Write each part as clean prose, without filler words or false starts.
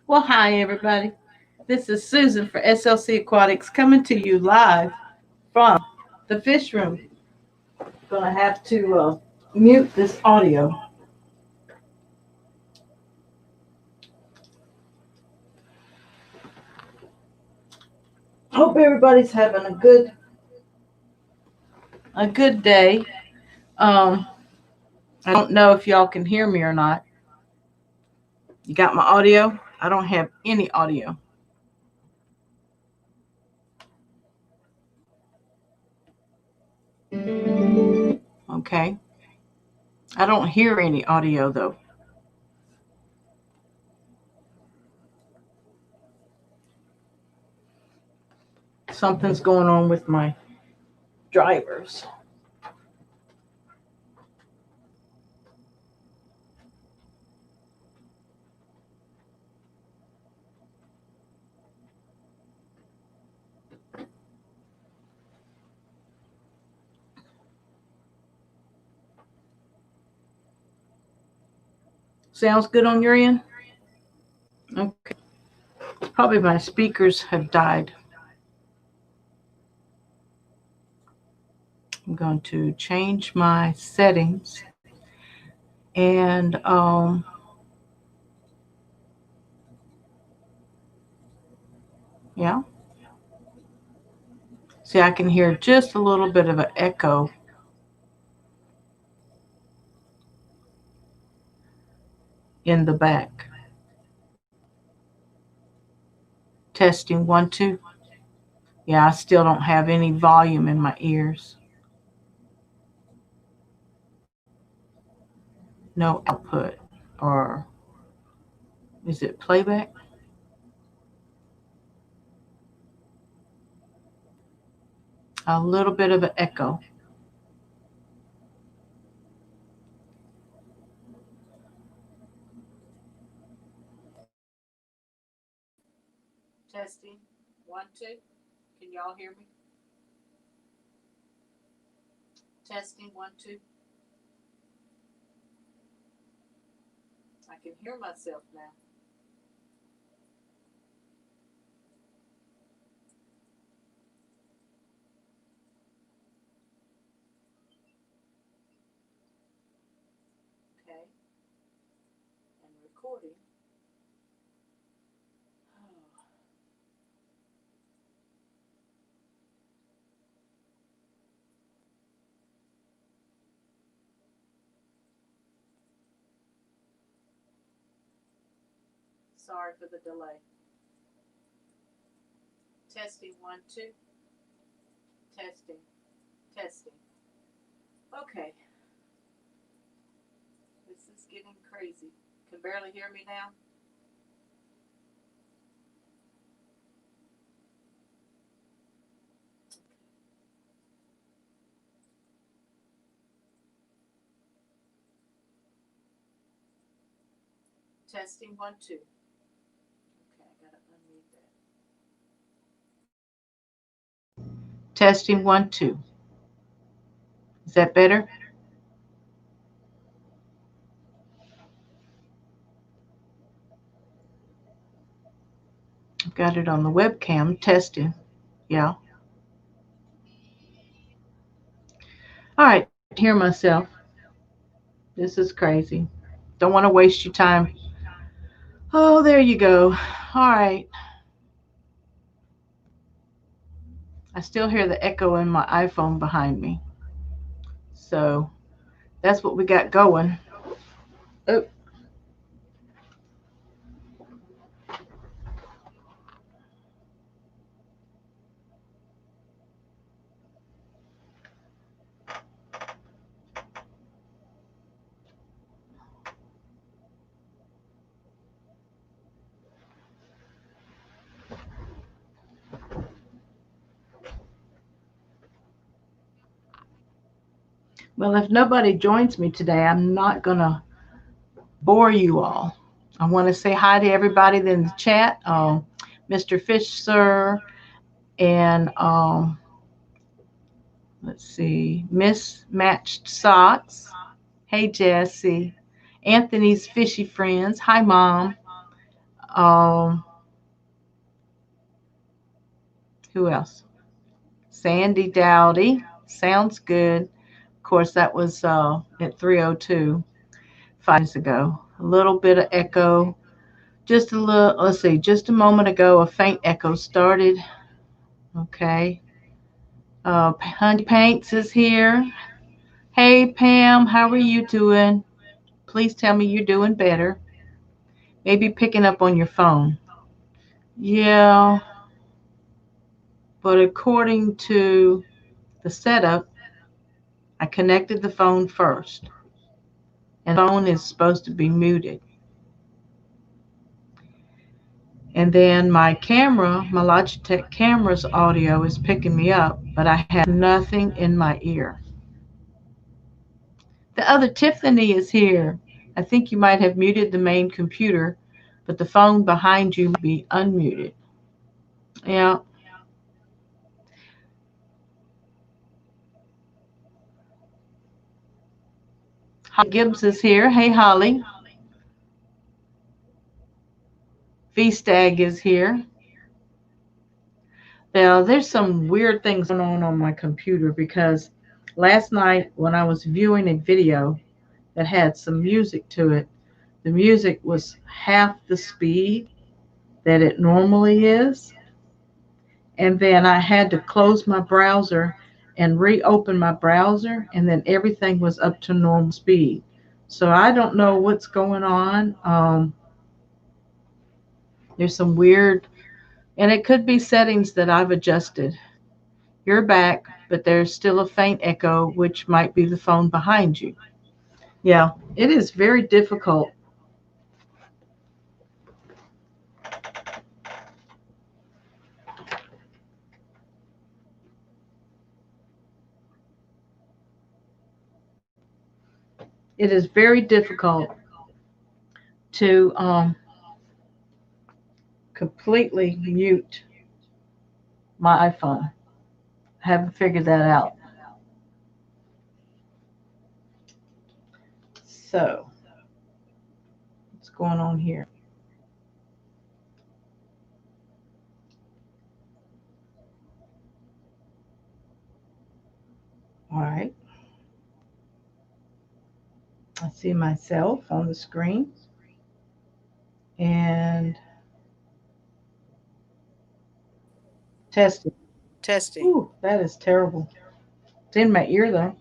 Well, hi, everybody. This is Susan for SLC Aquatics coming to you live from the fish room. Gonna have to mute this audio. Hope everybody's having a good day. I don't know if y'all can hear me or not. You got my audio? I don't have any audio. Okay. I don't hear any audio though. Something's going on with my drivers. Sounds good on your end? Okay. Probably my speakers have died. I'm going to change my settings and yeah. See, I can hear just a little bit of an echo. In the back. Testing 1, 2. Yeah, I still don't have any volume in my ears. No output. Or is it playback? A little bit of an echo. Testing 1, 2. Can y'all hear me? Testing 1, 2. I can hear myself now. Okay. And recording. Sorry for the delay. Testing 1, 2. Testing. Testing. Okay. This is getting crazy. Can barely hear me now. Testing 1, 2. Okay, I gotta unmute that. Testing 1, 2. Is that better? I've got it on the webcam testing. Yeah. All right, hear myself. This is crazy. Don't want to waste your time. Oh, there you go. All right. I still hear the echo in my iPhone behind me. So that's what we got going. Oh. Well, if nobody joins me today, I'm not going to bore you all. I want to say hi to everybody in the chat. Mr. Fish, sir, and let's see, Mismatched Socks. Hey, Jesse. Anthony's Fishy Friends. Hi, Mom. Um, who else? Sandy Dowdy. Sounds good. Of course, that was at 3:02 5 minutes ago. A little bit of echo. Just a little, let's see, just a moment ago, a faint echo started. Okay. Honey Paints is here. Hey, Pam, how are you doing? Please tell me you're doing better. Maybe picking up on your phone. Yeah, but according to the setup, I connected the phone first, and the phone is supposed to be muted. And then my camera, my Logitech camera's audio is picking me up, but I have nothing in my ear. The other Tiffany is here. I think you might have muted the main computer, but the phone behind you may be unmuted. Yeah. Holly Gibbs is here. Hey, Holly. V-Stag is here. Now, there's some weird things going on my computer because last night when I was viewing a video that had some music to it, the music was half the speed that it normally is. And then I had to close my browser and reopen my browser, and then everything was up to normal speed. So I don't know what's going on. There's some weird, and it could be settings that I've adjusted. You're back, but there's still a faint echo, which might be the phone behind you. Yeah, it is very difficult. It is very difficult to completely mute my iPhone. I haven't figured that out. So, what's going on here? All right. I see myself on the screen. And testing. Testing. Ooh, that is terrible. It's in my ear though.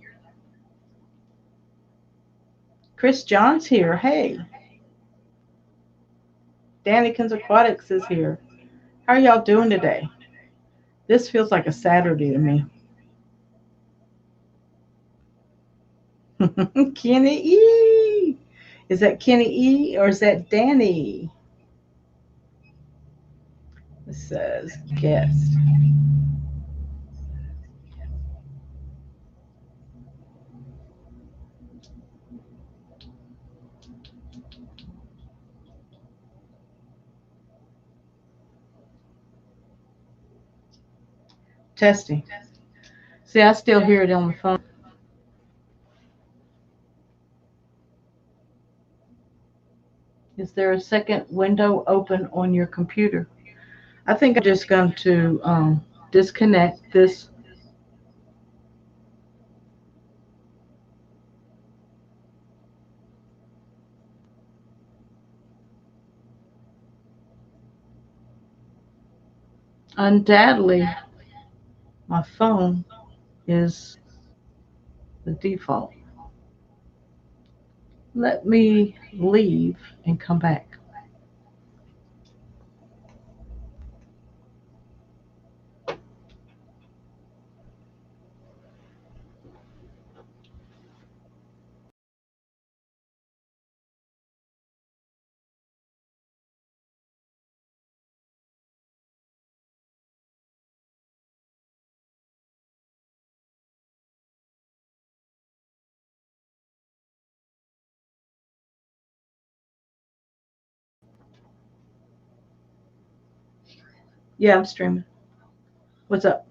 Chris John's here. Hey, Dannikins Aquatics is here. How are y'all doing today? This feels like a Saturday to me. Kenny E. Is that Kenny E or is that Danny? It says guest. Testing. See, I still hear it on the phone. Is there a second window open on your computer? I think I'm just going to disconnect this. Undoubtedly, my phone is the default. Let me leave and come back. Yeah, I'm streaming. What's up?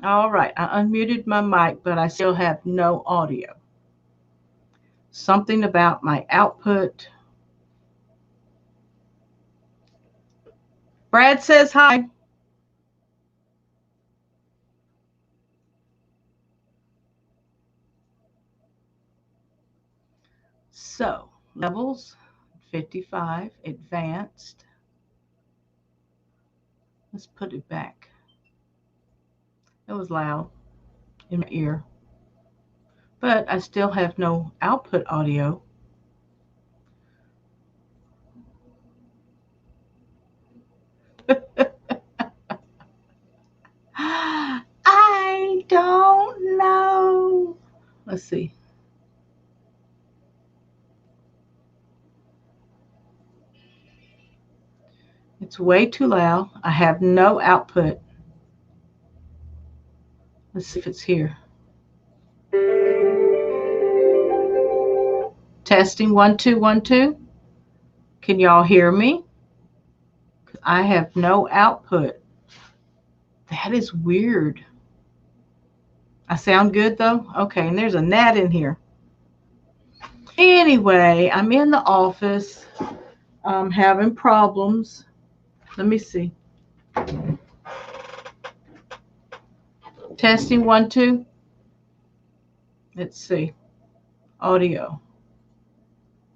All right, I unmuted my mic, but I still have no audio. Something about my output. Brad says hi. So, levels 55, advanced. Let's put it back. It was loud in my ear, but I still have no output audio. I don't know. Let's see. It's way too loud. I have no output. Let's see if it's here. Testing 1 2 1 2. Can y'all hear me? I have no output. That is weird. I sound good though? Okay, and there's a gnat in here. Anyway, I'm in the office. I'm having problems. Let me see. Testing 1 2. Let's see. Audio.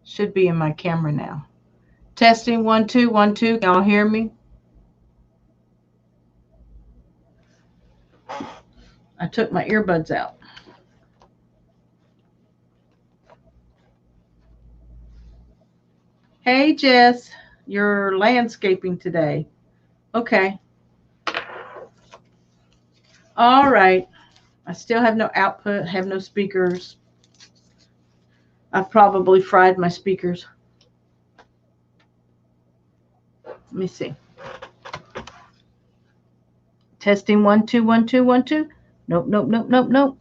Should be in my camera now. Testing 1 2 1 2. Can y'all hear me? I took my earbuds out. Hey, Jess, you're landscaping today. Okay. All right. I still have no output, have no speakers. I've probably fried my speakers. Let me see. Testing 1 2 1 2 1 2. Nope, nope, nope, nope, nope.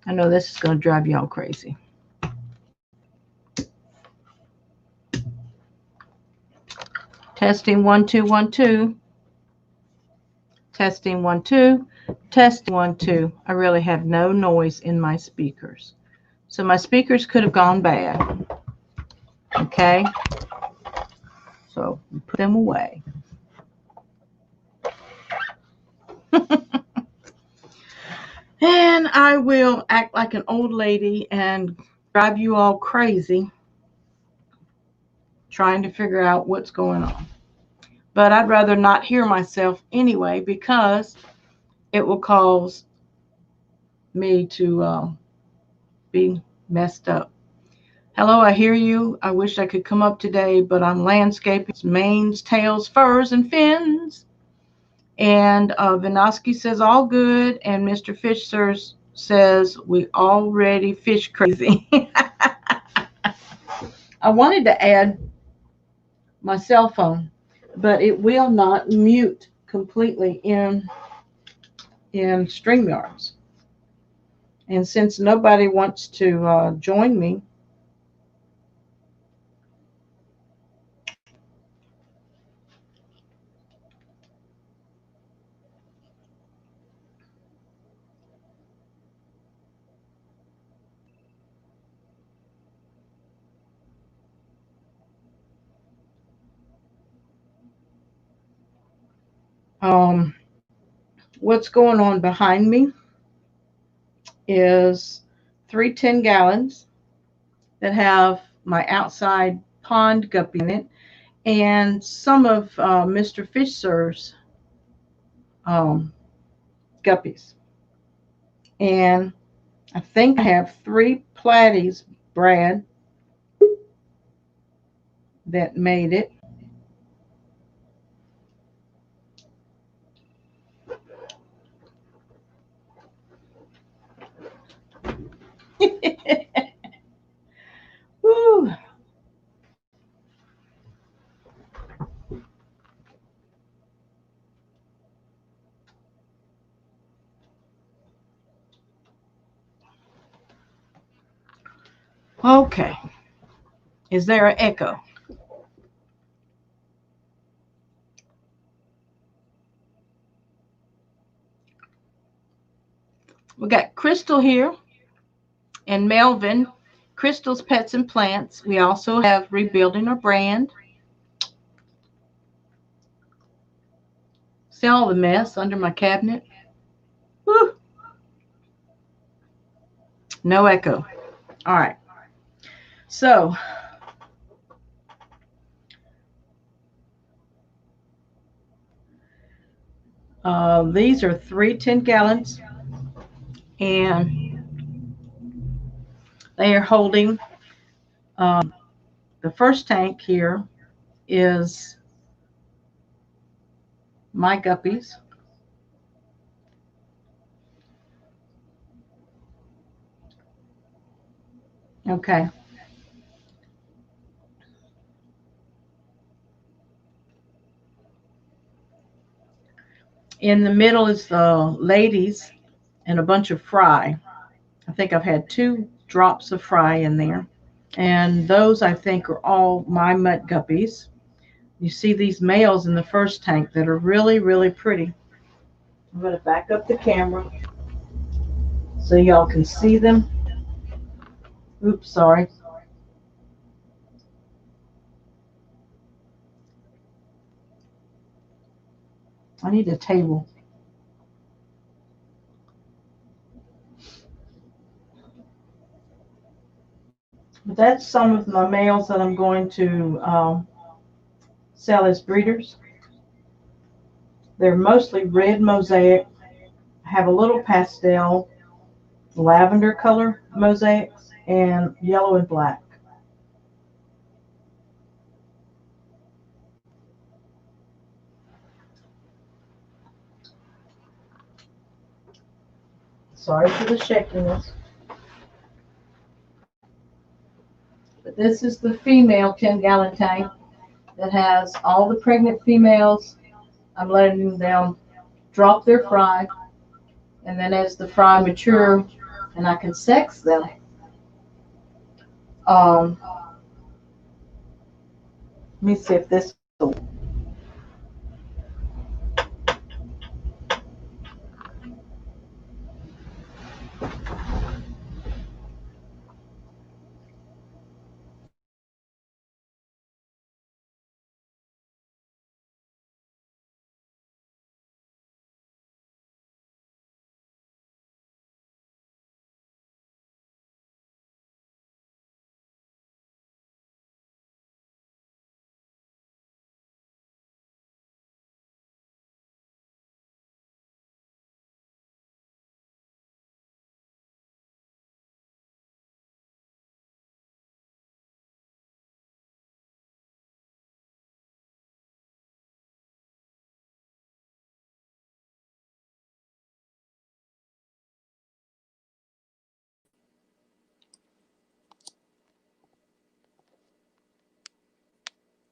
I know this is going to drive y'all crazy. Testing 1 2 1 2. Testing 1 2. Testing 1 2. I really have no noise in my speakers. So my speakers could have gone bad. Okay. So put them away. And I will act like an old lady and drive you all crazy trying to figure out what's going on. But I'd rather not hear myself anyway because it will cause me to be messed up. Hello, I hear you. I wish I could come up today, but I'm landscaping. Manes, tails, furs, and fins. And Vinoski says all good, and Mr. Fisher says we already fish crazy. I wanted to add my cell phone, but it will not mute completely in StreamYards. And since nobody wants to join me, what's going on behind me is 3 10 gallons that have my outside pond guppy in it and some of Mr. Fisher's guppies. And I think I have 3 platies, Brad, that made it. Woo. Okay. Is there an echo? We got Crystal here and Melvin. Crystal's Pets and Plants. We also have Rebuilding Our Brand. See all the mess under my cabinet? Woo. No echo. All right. So, these are 3 10-gallons, and they are holding the first tank here is my guppies. Okay. In the middle is the ladies and a bunch of fry. I think I've had 2 drops of fry in there. And those I think are all my mutt guppies. You see these males in the first tank that are really, really pretty. I'm going to back up the camera so y'all can see them. Oops, sorry. I need a table. But that's some of my males that I'm going to sell as breeders. They're mostly red mosaic, have a little pastel, lavender color mosaics, and yellow and black. Sorry for the shakiness. But this is the female 10-gallon tank that has all the pregnant females. I'm letting them drop their fry, and then as the fry mature and I can sex them, let me see if this will.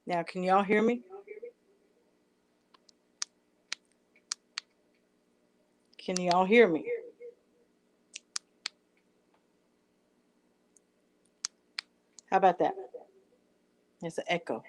Now, can y'all hear me? Can y'all hear me? How about that? It's an echo.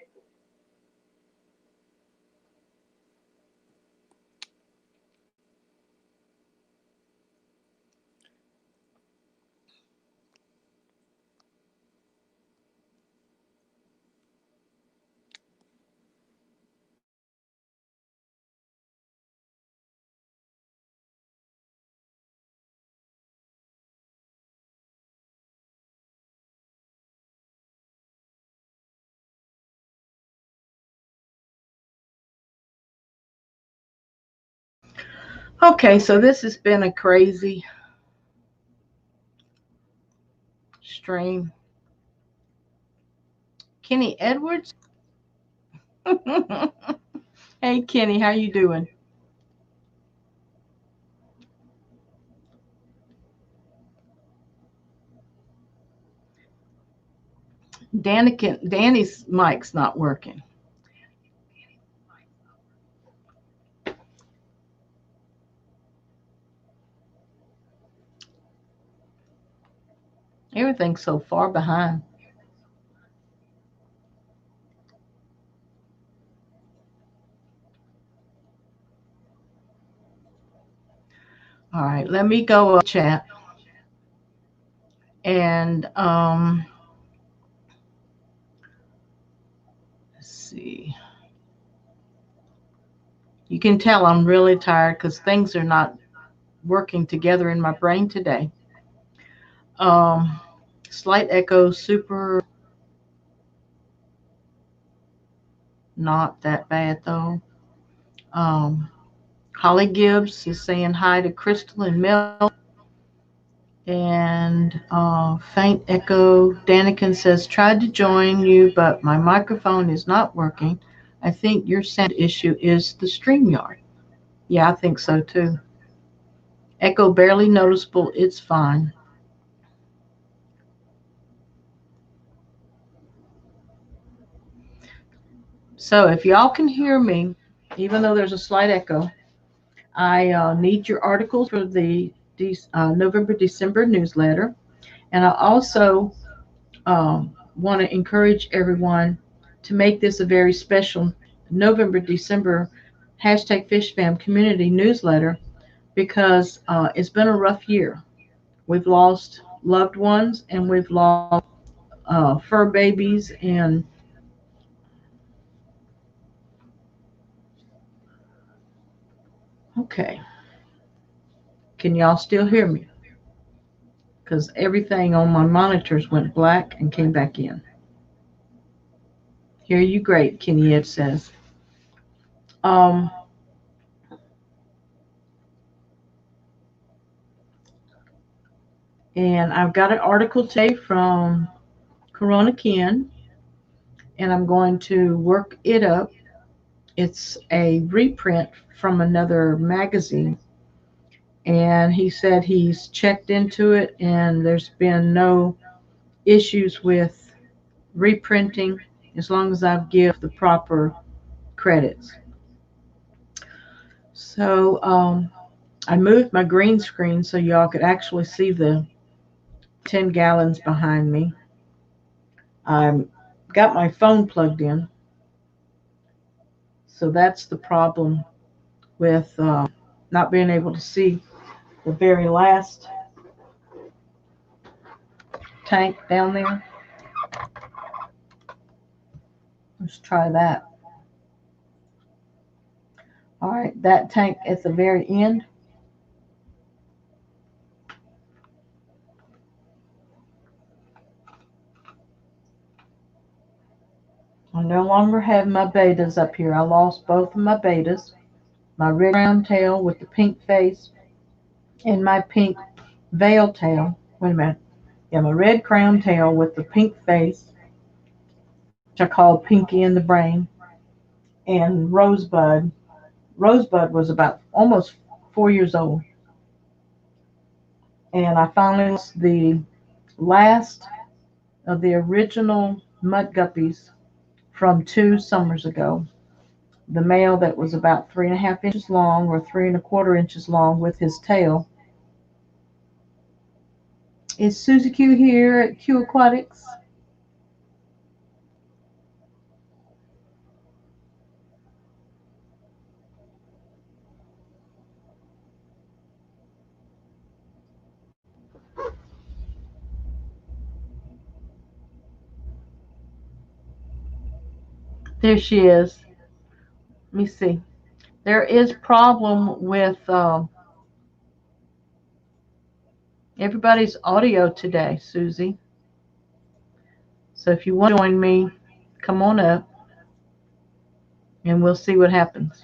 Okay, so this has been a crazy stream. Kenny Edwards. Hey Kenny, how you doing? Danny's mic's not working. Everything's so far behind. All right, let me go up chat and let's see. You can tell I'm really tired because things are not working together in my brain today. Um, Slight echo, super not that bad though. Um, Holly Gibbs is saying hi to Crystal and Mel. And faint echo. Daniken says, tried to join you, but my microphone is not working. I think your sound issue is the StreamYard. Yeah, I think so too. Echo barely noticeable. It's fine. So if y'all can hear me, even though there's a slight echo, I need your articles for the November December newsletter, and I also want to encourage everyone to make this a very special November December hashtag FishFam community newsletter because it's been a rough year. We've lost loved ones and we've lost fur babies and okay. Can y'all still hear me? Because everything on my monitors went black and came back in. Hear you great, Kenny Ed says. Um, and I've got an article today from Corona Ken, and I'm going to work it up. It's a reprint from another magazine, and he said he's checked into it, and there's been no issues with reprinting as long as I give the proper credits. So I moved my green screen so y'all could actually see the 10 gallons behind me. I got my phone plugged in, so that's the problem with not being able to see the very last tank down there. Let's try that. All right, that tank at the very end. I no longer have my betas up here. I lost both of my betas. My red crown tail with the pink face and my pink veil tail. Wait a minute. Yeah, my red crown tail with the pink face, which I call Pinky in the Brain, and Rosebud. Rosebud was about almost 4 years old. And I finally lost the last of the original mud guppies from 2 summers ago. The male that was about 3.5 inches long or 3.25 inches long with his tail. Is Susie Q here at Q Aquatics? There she is. Let me see. There is problem with everybody's audio today, Susie. So if you want to join me, come on up and we'll see what happens.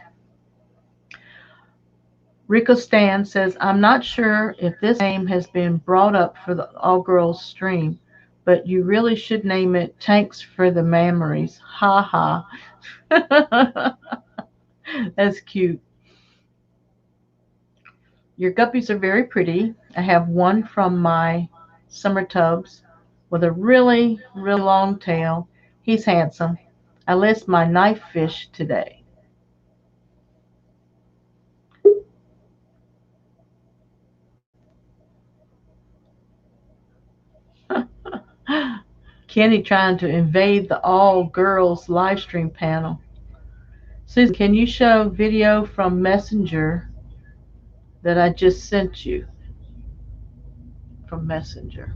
Rico Stan says, I'm not sure if this name has been brought up for the all girls stream, but you really should name it Tanks for the Memories. Ha ha. That's cute. Your guppies are very pretty. I have one from my summer tubs with a really, really long tail. He's handsome. I list my knife fish today. Kenny trying to invade the all girls live stream panel. Susan, can you show video from Messenger that I just sent you from Messenger.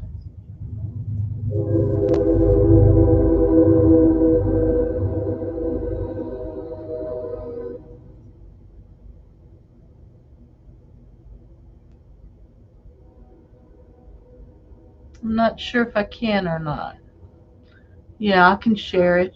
I'm not sure if I can or not. Yeah, I can share it.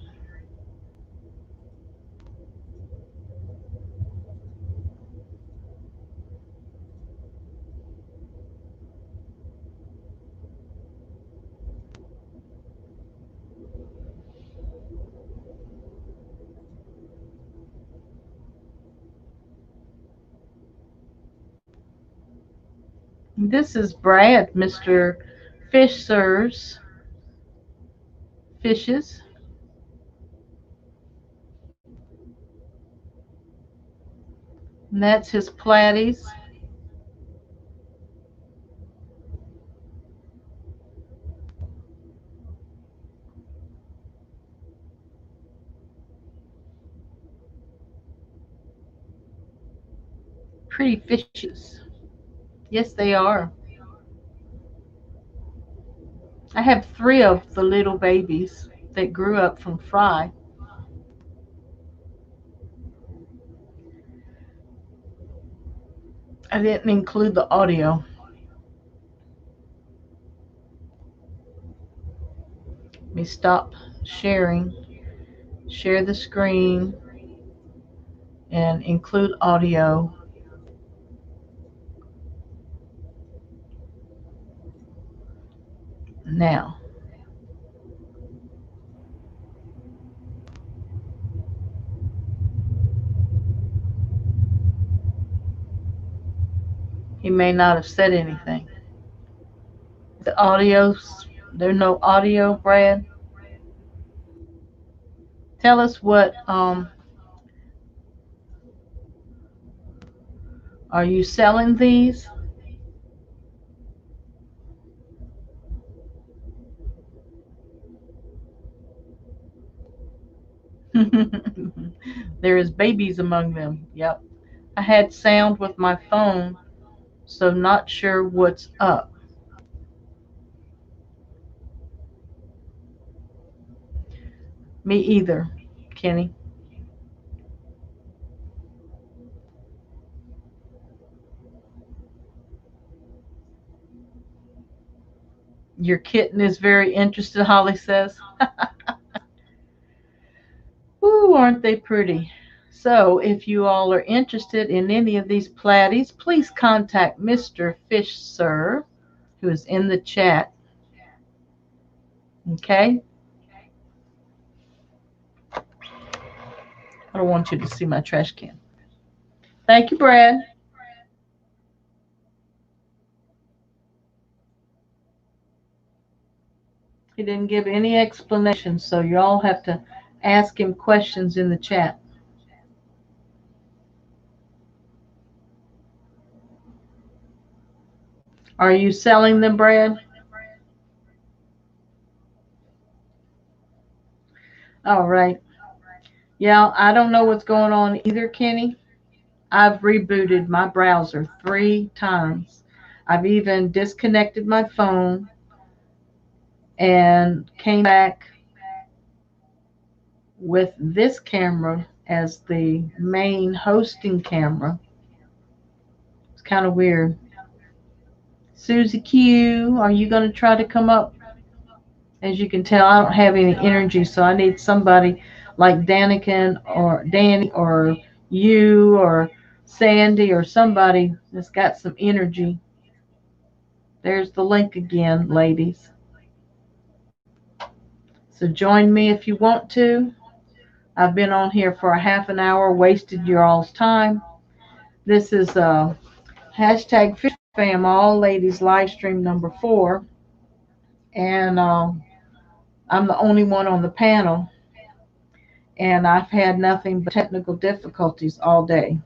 This is Brad, Mr. Fish Serves Fishes. And that's his platies. Pretty fishes. Yes, they are. I have 3 of the little babies that grew up from Fry. I didn't include the audio. Let me stop sharing, share the screen, and include audio. Now, he may not have said anything. The audio, there's no audio, Brad. Tell us what are you selling these? There is babies among them. Yep. I had sound with my phone, so not sure what's up. Me either, Kenny. Your kitten is very interested, Holly says. Ooh, aren't they pretty? So, if you all are interested in any of these platies, please contact Mr. Fish Sir, who is in the chat. Okay? I don't want you to see my trash can. Thank you, Brad. He didn't give any explanation, so you all have to ask him questions in the chat. Are you selling them, Brad? All right. Yeah, I don't know what's going on either, Kenny. I've rebooted my browser 3 times. I've even disconnected my phone and came back with this camera as the main hosting camera. It's kind of weird. Susie Q, are you going to try to come up? As you can tell, I don't have any energy, so I need somebody like Daniken or Danny or you or Sandy or somebody that's got some energy. There's the link again, ladies. So join me if you want to. I've been on here for a half an hour, wasted your all's time. This is hashtag Fish Fam All Ladies live stream number 4. And I'm the only one on the panel. And I've had nothing but technical difficulties all day.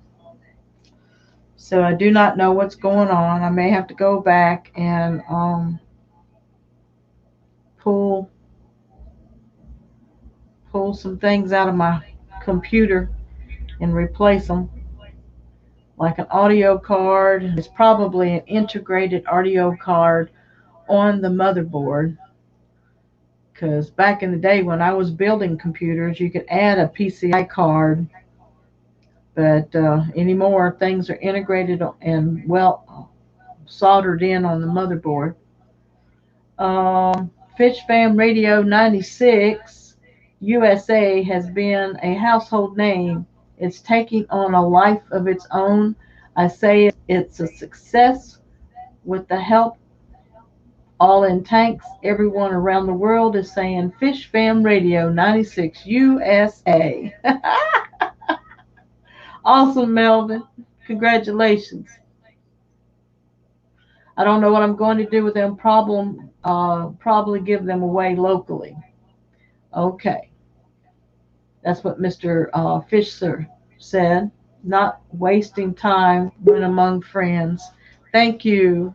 So I do not know what's going on. I may have to go back and pull some things out of my computer and replace them. like an audio card. It's probably an integrated audio card on the motherboard. Because back in the day when I was building computers, you could add a PCI card, but anymore things are integrated and well soldered in on the motherboard. Fish Fam Radio 96 USA has been a household name. It's taking on a life of its own. I say it's a success with the help all in tanks. Everyone around the world is saying Fish Fam Radio 96 USA. Awesome, Melvin. Congratulations. I don't know what I'm going to do with them. Probably give them away locally. Okay. That's what Mr. Fisher said. Not wasting time when among friends. Thank you.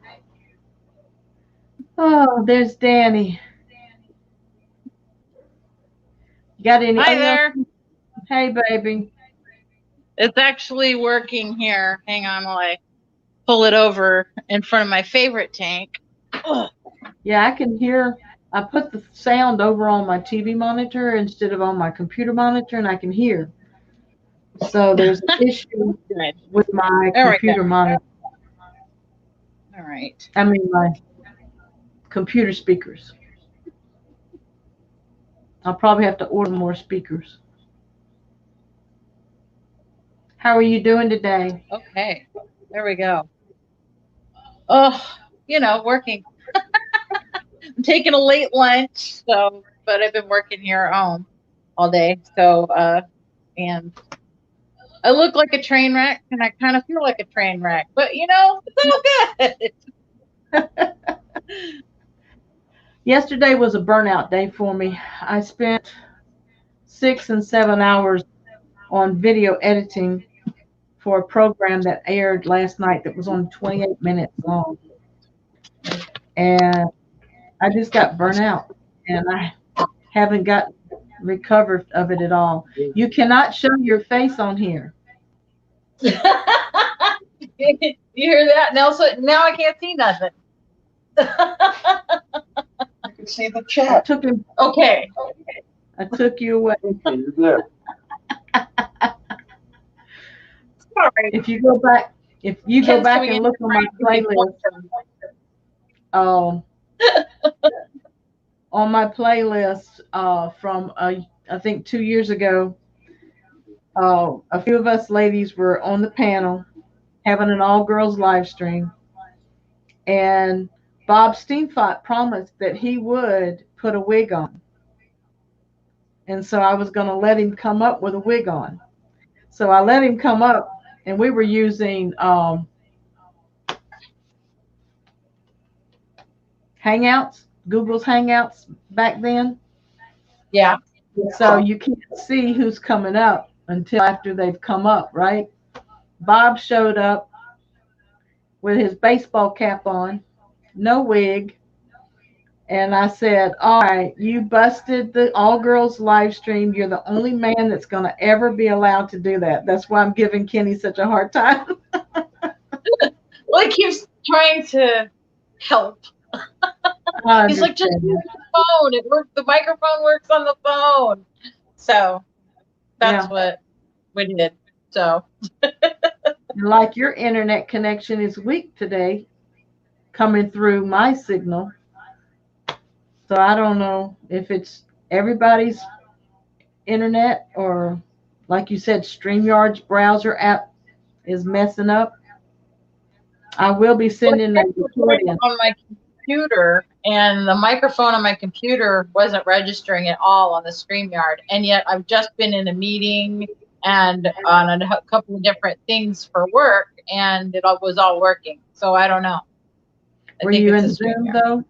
Oh, there's Danny. You got Hi anything else? there. Hey, baby. It's actually working here. Hang on while I pull it over in front of my favorite tank. Ugh. Yeah, I can hear. I put the sound over on my TV monitor instead of on my computer monitor, and I can hear. So there's an issue Good. with my There we computer go. monitor. All right. I mean, my computer speakers. I'll probably have to order more speakers. How are you doing today? Okay. There we go. Oh, working. I'm taking a late lunch, but I've been working here at home all day. And I look like a train wreck, and I kind of feel like a train wreck. But it's all good. Yesterday was a burnout day for me. I spent 6 and 7 hours on video editing for a program that aired last night that was only 28 minutes long. And I just got burnt out and I haven't got recovered of it at all. You cannot show your face on here. You hear that? Now I can't see nothing. You can see the chat. Okay. I took you away. You're there. Sorry. If you go back and look on my playlist, on my playlist from I think 2 years ago, a few of us ladies were on the panel having an all girls live stream, and Bob Steenfott promised that he would put a wig on, and so I was going to let him come up with a wig on. So I let him come up, and we were using Hangouts, Google's Hangouts back then. Yeah. So you can't see who's coming up until after they've come up, right? Bob showed up with his baseball cap on, no wig. And I said, all right, you busted the all girls live stream. You're the only man that's going to ever be allowed to do that. That's why I'm giving Kenny such a hard time. Well, he keeps trying to help. He's like, just use the phone. It works. The microphone works on the phone. So that's what we did. So like your internet connection is weak today, coming through my signal. So I don't know if it's everybody's internet or, like you said, StreamYard's browser app is messing up. I will be sending a recording on my computer, and the microphone on my computer wasn't registering at all on the StreamYard. And yet I've just been in a meeting and on a couple of different things for work, and it was all working. So I don't know. Were you in Zoom though?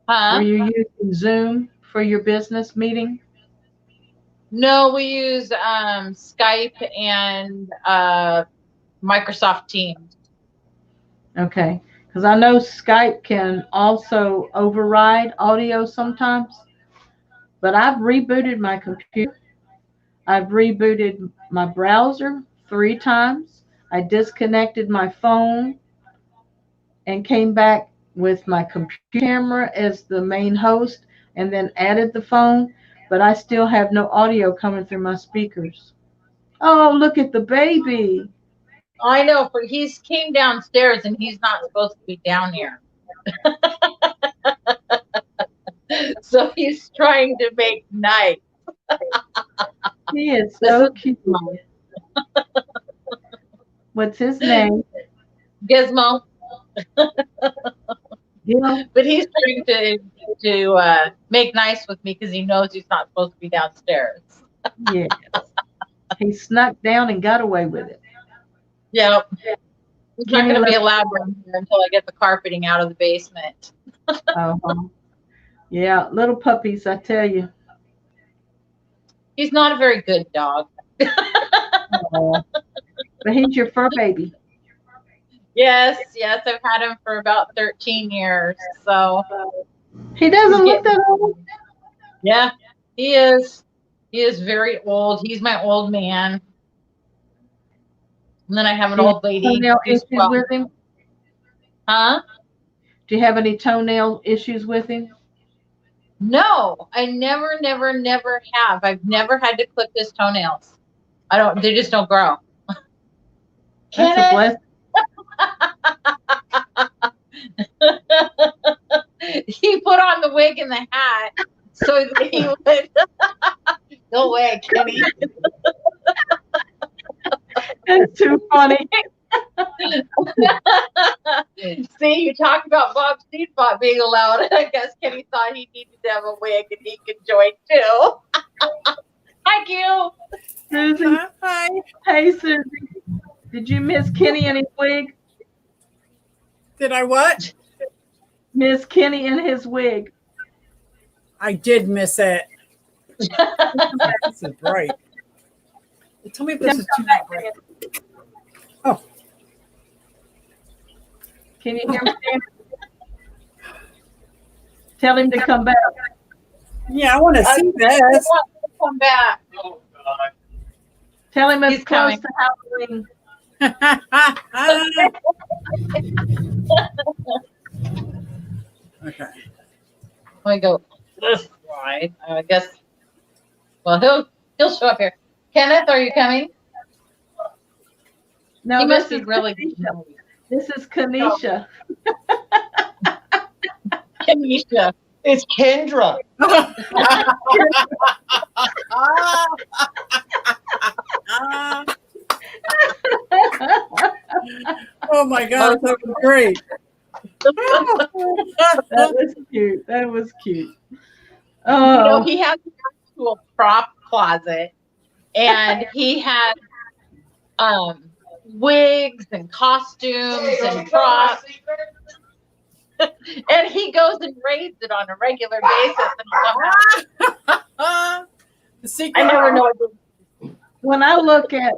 Huh? Were you using Zoom for your business meeting? No, we use Skype and Microsoft Teams. Okay, because I know Skype can also override audio sometimes, but I've rebooted my computer. I've rebooted my browser 3 times. I disconnected my phone and came back with my computer camera as the main host and then added the phone, but I still have no audio coming through my speakers. Oh, look at the baby. I know, for he's came downstairs and he's not supposed to be down here. So he's trying to make night. He is so cute. What's his name? Gizmo. Yeah. But he's trying to make nice with me because he knows he's not supposed to be downstairs. Yes. He snuck down and got away with it. Yep. He's not going to be allowed down here until I get the carpeting out of the basement. Uh-huh. Yeah, little puppies, I tell you. He's not a very good dog. Oh. But he's your fur baby. Yes, I've had him for about 13 years. So He doesn't look that old. yeah, he is. He is very old. He's my old man. And then I have an old lady. Toenail issues with him? Huh? Do you have any toenail issues with him? No, I never have. I've never had to clip his toenails. They just don't grow. That's a blessing. He put on the wig and the hat so that he would. Go away, Kenny. That's too funny. See, you talk about Bob Seedbot being allowed. I guess Kenny thought he needed to have a wig and he could join too. Hi, Q. Susan. Hi. Hey, Susan. Did you miss Kenny and his wig? Did I what? Miss Kenny and his wig. I did miss it. This is bright. Tell me if this is too bright. Oh. Can you hear me? Tell him to come back. Yeah, I want to see this. I want him to come back. Oh, God. Tell him it's He's close coming. to Halloween. Okay. Let me go this side. I guess. Well, he'll show up here. Kenneth, are you coming? No, He this must be is really Kanisha. This is Kanisha. Kenisha. It's Kendra. Oh my God, that was great. That was cute. That was cute. You Oh, know, he has an actual prop closet, and he has wigs and costumes and props, and he goes and raids it on a regular basis. And The secret. I never know what to when I look at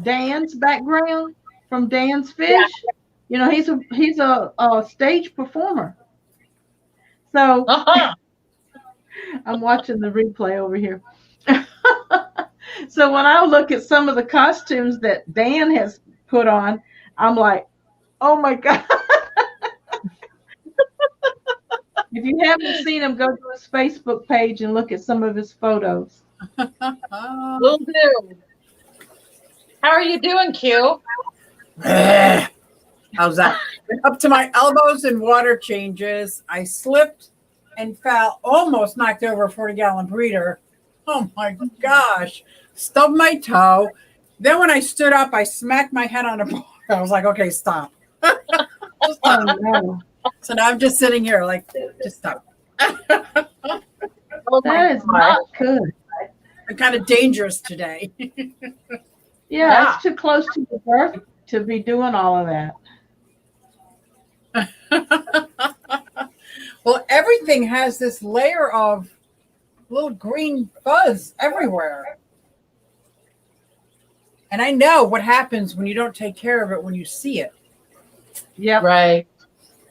Dan's background from Dan's Fish, you know, he's a stage performer. So I'm watching the replay over here. So when I look at some of the costumes that Dan has put on, I'm like, oh my God. If you haven't seen him, go to his Facebook page and look at some of his photos. Will do. How are you doing, Q? How's that? Up to my elbows in water changes. I slipped and fell, almost knocked over a 40-gallon breeder. Oh my gosh. Stubbed my toe. Then when I stood up, I smacked my head on a bar. I was like, okay, stop. Just stop. Oh, no. So now I'm just sitting here like, just stop. Oh, That is not good. I'm kind of dangerous today. Yeah, it's too close to your birth to be doing all of that. Well, everything has this layer of little green fuzz everywhere. And I know what happens when you don't take care of it when you see it. Yep. Right.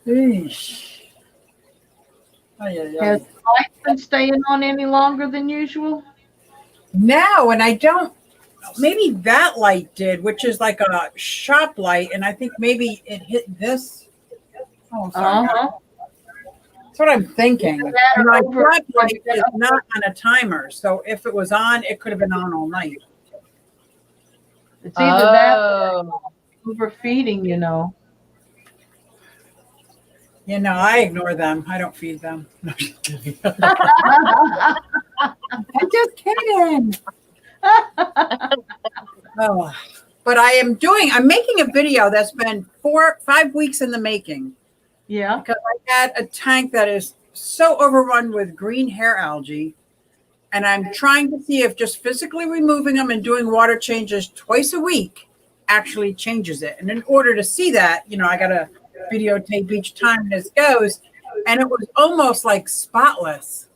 Eesh. Ay, ay, ay. Has the light been staying on any longer than usual? No, and I don't maybe that light did, which is like a shop light, and I think maybe it hit this. Oh, sorry. That's what I'm thinking. And my shop light is not on a timer, so if it was on, it could have been on all night. It's either that or overfeeding, you know. You know, I ignore them. I don't feed them. I'm just kidding. Oh, but I'm making a video that's been 5 weeks in the making. Yeah. Because I had a tank that is so overrun with green hair algae. And I'm trying to see if just physically removing them and doing water changes twice a week actually changes it. And in order to see that, you know, I got to videotape each time this goes. And it was almost like spotless.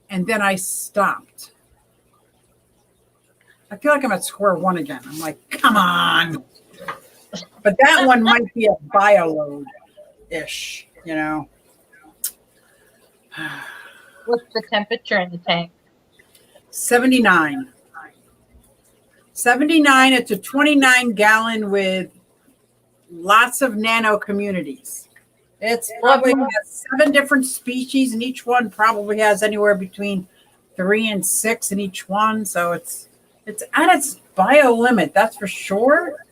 And then I stopped. I feel like I'm at square one again. I'm like, come on. But that one might be a bioload-ish, you know. What's the temperature in the tank? 79. 79, it's a 29-gallon with lots of nano communities. It's probably has 7 different species, and each one probably has anywhere between 3 and 6 in each one. So it's at its bio limit, that's for sure.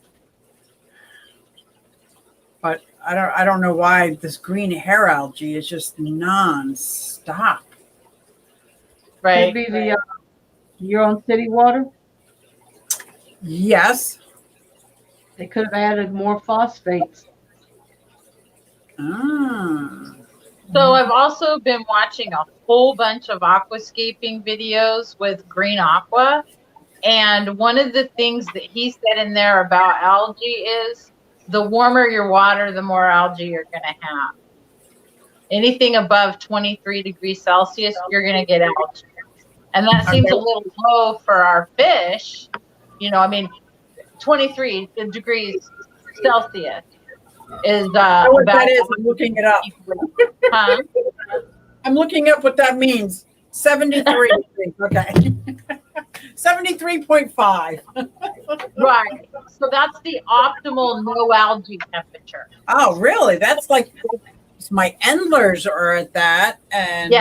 But I don't know why this green hair algae is just non-stop. Right. Could be the your own city water. Yes. They could have added more phosphates. So I've also been watching a whole bunch of aquascaping videos with green aqua. And one of the things that he said in there about algae is the warmer your water, the more algae you're going to have. Anything above 23 degrees Celsius, you're going to get algae. And that seems a little low for our fish. You know, I mean, 23 degrees Celsius is about. What that is, I'm looking it up. Huh? I'm looking up what that means. 73. Okay. 73.5. Right. So that's the optimal no algae temperature. Oh, really? That's like my endlers are at that, and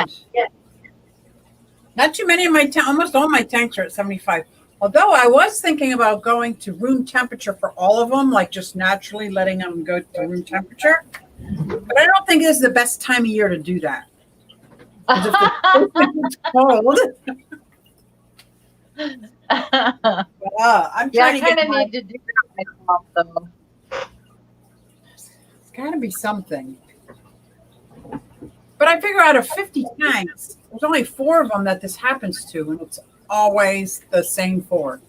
not too many of my almost all my tanks are at 75. Although I was thinking about going to room temperature for all of them, like just naturally letting them go to room temperature. But I don't think this is the best time of year to do that. It's cold. I'm trying I kind of need to do that myself, though. It's got to be something. But I figure out of 50 tanks, there's only 4 of them that this happens to, and it's always the same 4.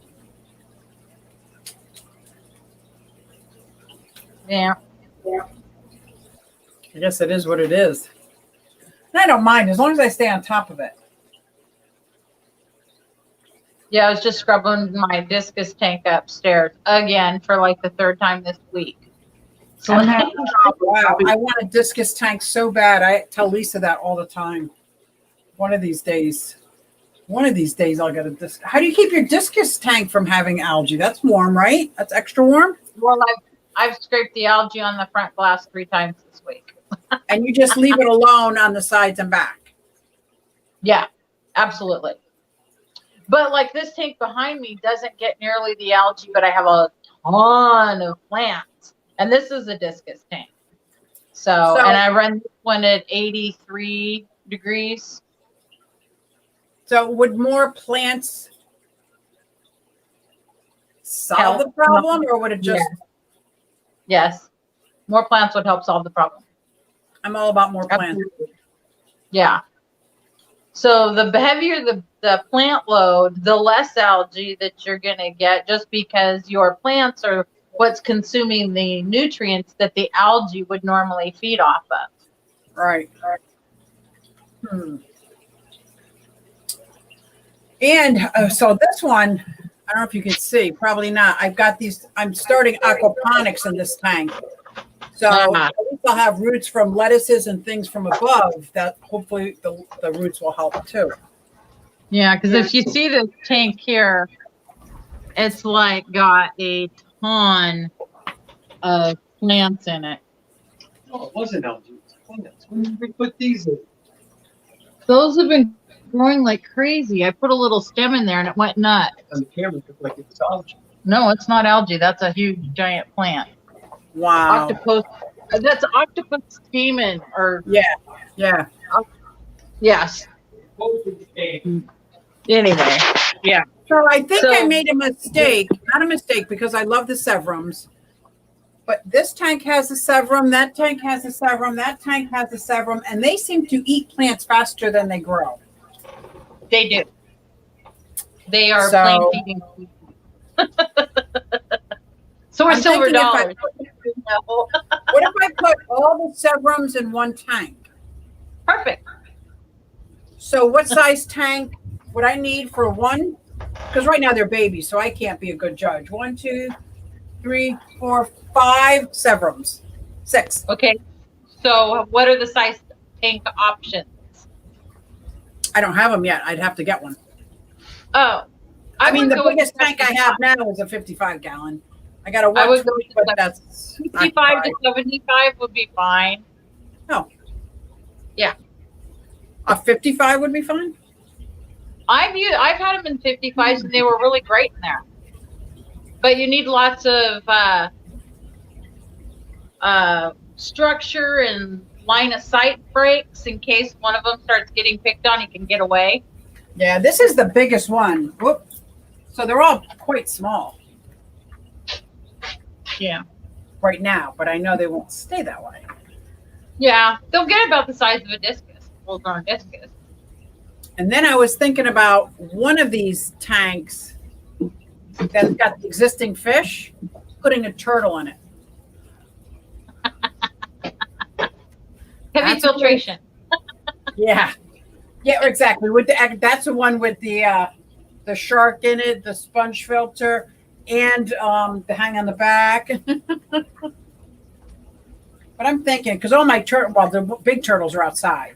Yeah. I guess it is what it is. And I don't mind as long as I stay on top of it. Yeah, I was just scrubbing my discus tank upstairs again for like the 3rd time this week. So wow, I want a discus tank so bad. I tell Lisa that all the time. One of these days I'll get a discus. How do you keep your discus tank from having algae? That's warm, right? That's extra warm? Well, I've scraped the algae on the front glass 3 times this week. And you just leave it alone on the sides and back? Yeah, absolutely. But like this tank behind me doesn't get nearly the algae, but I have a ton of plants. And this is a discus tank. So and I run this one at 83 degrees. So would more plants solve the problem, or would it just... Yes. More plants would help solve the problem. I'm all about more plants. Absolutely. Yeah. So the heavier the plant load, the less algae that you're going to get, just because your plants are what's consuming the nutrients that the algae would normally feed off of. Right. And so this one, I don't know if you can see, probably not. I've got these, I'm starting aquaponics in this tank. So at least I'll have roots from lettuces and things from above that hopefully the roots will help too. Yeah, because if you see the tank here, It's like got a ton of plants in it. Oh, it wasn't algae. It was plants. When did we put these in? Those have been growing like crazy. I put a little stem in there and it went nuts. On the camera, it looked like it was algae. No, it's not algae. That's a huge giant plant. Wow. Octopus. That's octopus caiman or Yeah. yes. What was the name? Anyway, yeah. So I think So- I made a mistake. Not a mistake because I love the severums. But this tank has a severum, that tank has a severum, that tank has a severum, and they seem to eat plants faster than they grow. They do. They are So- plant eating. So we're I'm silver thinking if I dollars. What if I put all the severums in one tank? Perfect. So what size tank would I need for one? Because right now they're babies, so I can't be a good judge. 1, 2, 3, 4, 5 severums. 6. Okay. So what are the size tank options? I don't have them yet. I'd have to get one. Oh, I mean, would the go with biggest tank I have 75. now is a 55 gallon. I got a I would 1, go with but that's 55 to 75 would be fine. a 55 would be fine. I've had them in 55s and they were really great in there. But you need lots of structure and line of sight breaks in case one of them starts getting picked on. You can get away. Yeah, this is the biggest one. Whoop. So they're all quite small Yeah. right now, but I know they won't stay that way. Yeah, they'll get about the size of a discus, full-grown discus. And then I was thinking about one of these tanks that's got the existing fish, putting a turtle in it. Heavy That's filtration. Yeah. Yeah, exactly. With that's the one with the shark in it, the sponge filter, and the hang on the back. But I'm thinking, because all my the big turtles are outside,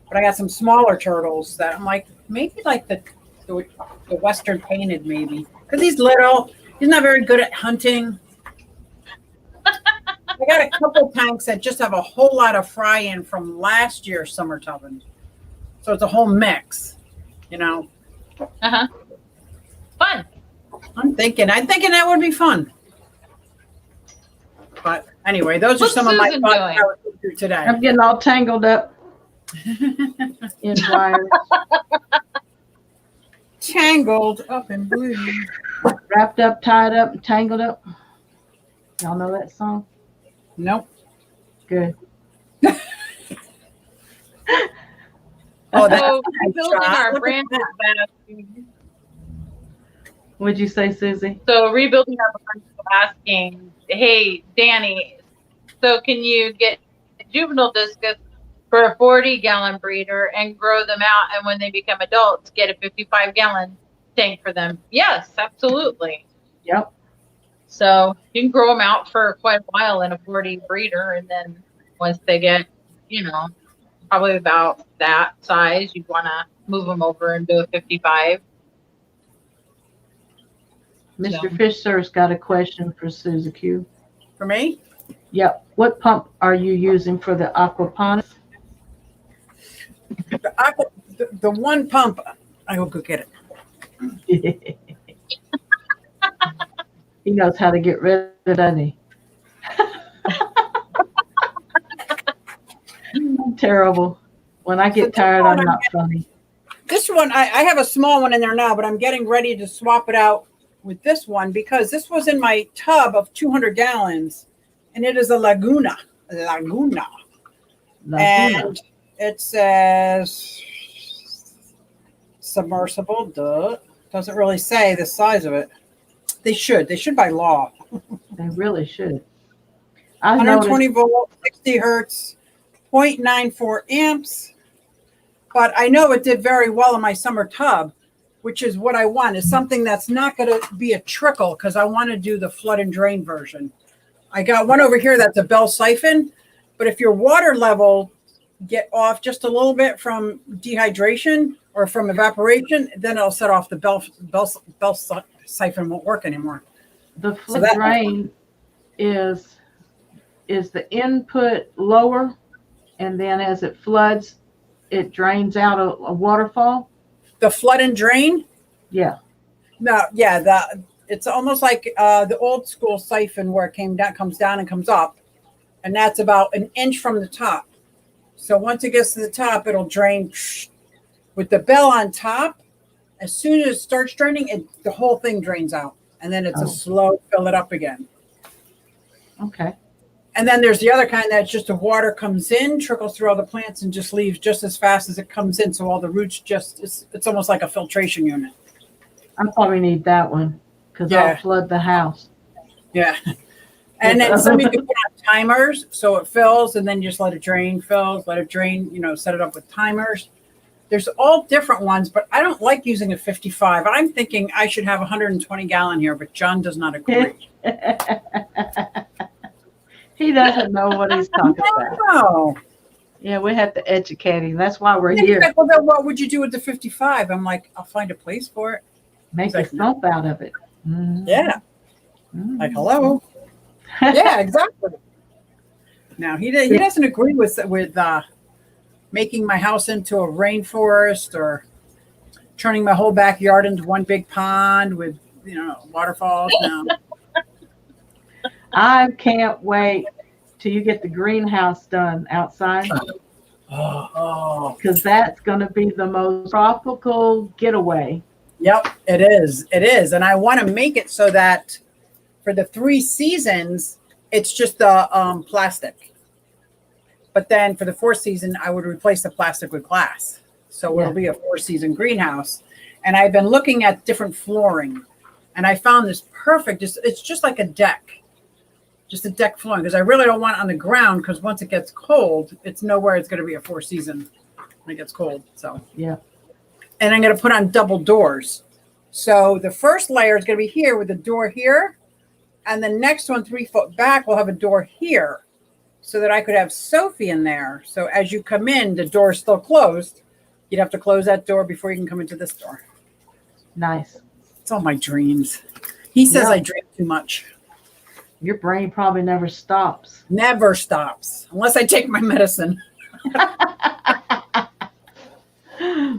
but I got some smaller turtles that I'm like, maybe like the Western painted, maybe, because he's little. He's not very good at hunting. I got a couple tanks that just have a whole lot of fry in from last year's summer tubbing. So it's a whole mix, you know. Uh-huh. Fun. I'm thinking that would be fun. But anyway, those What's are some of my Susan thoughts doing? I was going through today. I'm getting all tangled up in wires, Tangled up in blue. wrapped up, tied up, and tangled up. Y'all know that song? Nope. Good. Oh, that's So a nice rebuilding shot. our Look at brand that. What'd you say, Susie? So rebuilding our brand asking, hey, Danny, so can you get juvenile discus for a 40-gallon breeder and grow them out, and when they become adults, get a 55-gallon tank for them? Yes, absolutely. Yep. So you can grow them out for quite a while in a 40 breeder, and then once they get, probably about that size, you'd want to move them over and do a 55. Mr. Fisher's got a question for Susie Q. For me? Yep. What pump are you using for the aquaponics? The one pump, I will go get it. He knows how to get rid of it, doesn't he? Terrible. When I get tired, I'm not funny. This one, I have a small one in there now, but I'm getting ready to swap it out with this one because this was in my tub of 200 gallons, and it is a Laguna. And it says submersible. Duh. Doesn't really say the size of it. They should by law. They really should. I 120 noticed, volt, 60 hertz, 0.94 amps. But I know it did very well in my summer tub, which is what I want, is something that's not going to be a trickle because I want to do the flood and drain version. I got one over here that's a bell siphon, but if your water level get off just a little bit from dehydration or from evaporation, then it'll set off the bell siphon won't work anymore. The So flood that- drain is the input lower, and then as it floods, it drains out a waterfall. The flood and drain? Yeah. No, yeah, it's almost like the old school siphon where it comes down and comes up, and that's about an inch from the top. So once it gets to the top, it'll drain with the bell on top. As soon as it starts draining, the whole thing drains out, and then it's a slow fill it up again. Okay. And then there's the other kind that's just the water comes in, trickles through all the plants, and just leaves just as fast as it comes in. So all the roots it's almost like a filtration unit. I probably need that one because I'll flood the house. Yeah. And then some you can put on timers so it fills, and then just let it drain, fills, let it drain, set it up with timers. There's all different ones, but I don't like using a 55. I'm thinking I should have 120 gallon here, but John does not agree. He doesn't know what he's talking about. No. Yeah, we have to educate him. That's why we're And he's here. like, well, then what would you do with the 55? I'm like, I'll find a place for it. Make a stump out of it. Mm-hmm. Yeah. Mm-hmm. Like, hello. Yeah, exactly. Now he doesn't agree with making my house into a rainforest or turning my whole backyard into one big pond with waterfalls. No. I can't wait till you get the greenhouse done outside. Because that's going to be the most tropical getaway. Yep, it is. It is. And I want to make it so that for the 3 seasons, it's just the plastic. But then for the 4th season, I would replace the plastic with glass. So it'll be a 4-season greenhouse. And I've been looking at different flooring. And I found this perfect. It's just like a deck. Just a deck flooring. Because I really don't want it on the ground, because once it gets cold, it's nowhere it's going to be a 4-season when it gets cold. So yeah. And I'm going to put on double doors. So the first layer is going to be here with a door here. And the next one, 3 foot back, will have a door here, so that I could have Sophie in there. So as you come in, the door is still closed. You'd have to close that door before you can come into this door. Nice. It's all my dreams. He says I drink too much. Your brain probably never stops. Never stops, unless I take my medicine.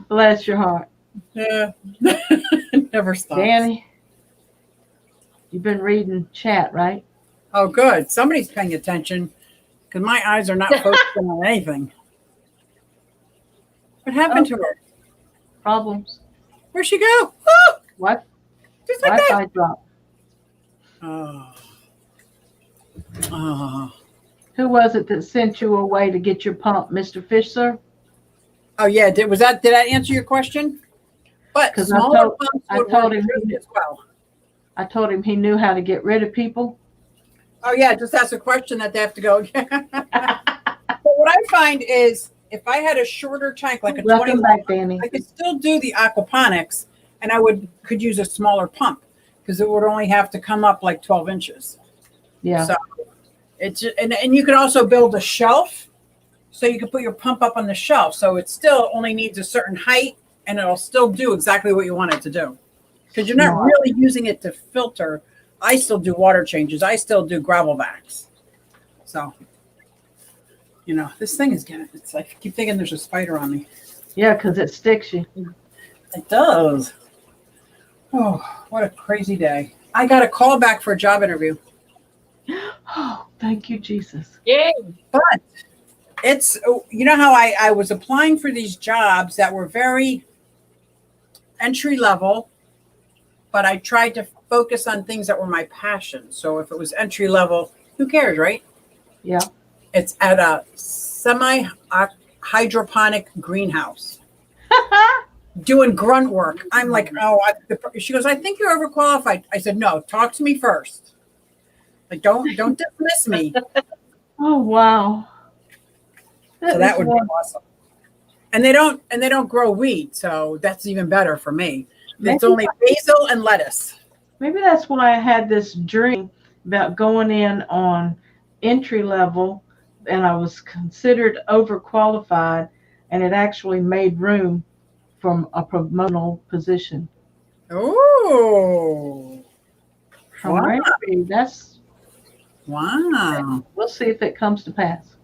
Bless your heart. Yeah. Never stops. Danny, you've been reading chat, right? Oh, good. Somebody's paying attention, because my eyes are not focusing on anything. What happened to her? Problems. Where'd she go? Oh, What? just like Wi-Fi that. drop. Oh. Oh. Who was it that sent you away to get your pump, Mr. Fish, sir? Oh, yeah. Did I answer your question? But 'Cause smaller pumps I would told work him just as well. I told him he knew how to get rid of people. Oh, yeah. Just ask a question that they have to go. But what I find is, if I had a shorter tank, like a 20, Welcome back, Danny. I could still do the aquaponics, and I could use a smaller pump, because it would only have to come up like 12 inches. Yeah. So it's and you can also build a shelf, so you can put your pump up on the shelf. So it still only needs a certain height, and it'll still do exactly what you want it to do. Because you're not really using it to filter. I still do water changes. I still do gravel vacs. So, this thing is it's like, I keep thinking there's a spider on me. Yeah, because it sticks you. It does. Oh, what a crazy day. I got a call back for a job interview. Oh, thank you, Jesus. Yay. But it's, how I was applying for these jobs that were very entry level, but I tried to focus on things that were my passion. So if it was entry level, who cares, right? Yeah. It's at a semi-hydroponic greenhouse. Doing grunt work. I'm like, she goes, I think you're overqualified. I said, no, talk to me first. Like, don't dismiss me. Oh, wow. So that would be awesome. And they don't grow wheat, so that's even better for me. It's only basil and lettuce. Maybe that's why I had this dream about going in on entry level, and I was considered overqualified, and it actually made room from a promotional position. Oh, from wow. Raintree. Wow. We'll see if it comes to pass.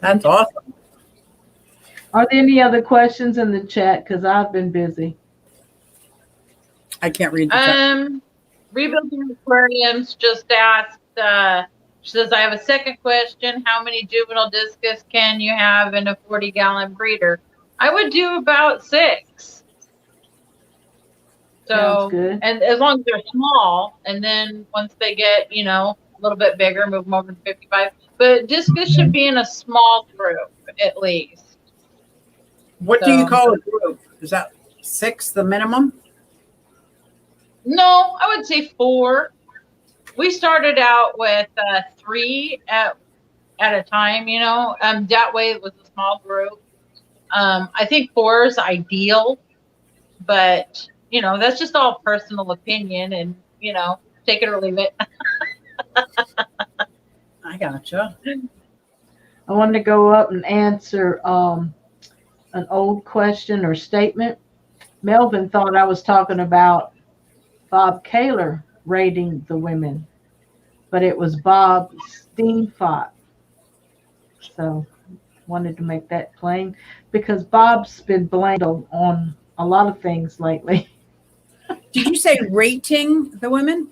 That's awesome. Are there any other questions in the chat? Because I've been busy. I can't read the chat. Rebuilding Aquariums just asked, she says, I have a second question. How many juvenile discus can you have in a 40-gallon breeder? I would do about 6. Sounds So, good. and as long as they're small, and then once they get, a little bit bigger, move them over to 55. But discus should be in a small group at least. What do you call a group? Is that 6 the minimum? No, I would say 4. We started out with 3 at a time, that way it was a small group. I think 4 is ideal, but that's just all personal opinion, and take it or leave it. I gotcha. I wanted to go up and answer an old question or statement. Melvin thought I was talking about Bob Kaler rating the women, but it was Bob Steenfott. So wanted to make that plain because Bob's been blamed on a lot of things lately. Did you say rating the women?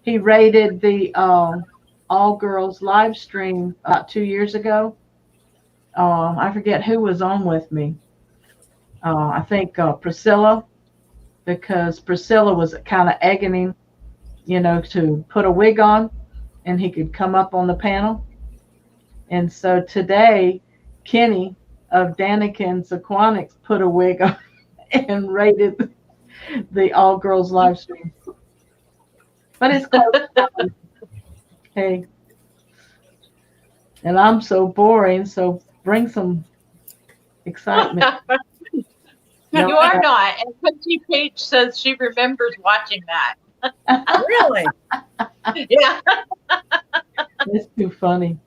He rated the All Girls Livestream about 2 years ago. I forget who was on with me. I think Priscilla, because Priscilla was kind of egging him, to put a wig on and he could come up on the panel. And so today, Kenny of Danikin's Aquatics put a wig on and rated the All Girls Livestream. But it's close. Hey. And I'm so boring, so bring some excitement. You are not. And Quincy Page says she remembers watching that. Really? Yeah. It's too funny.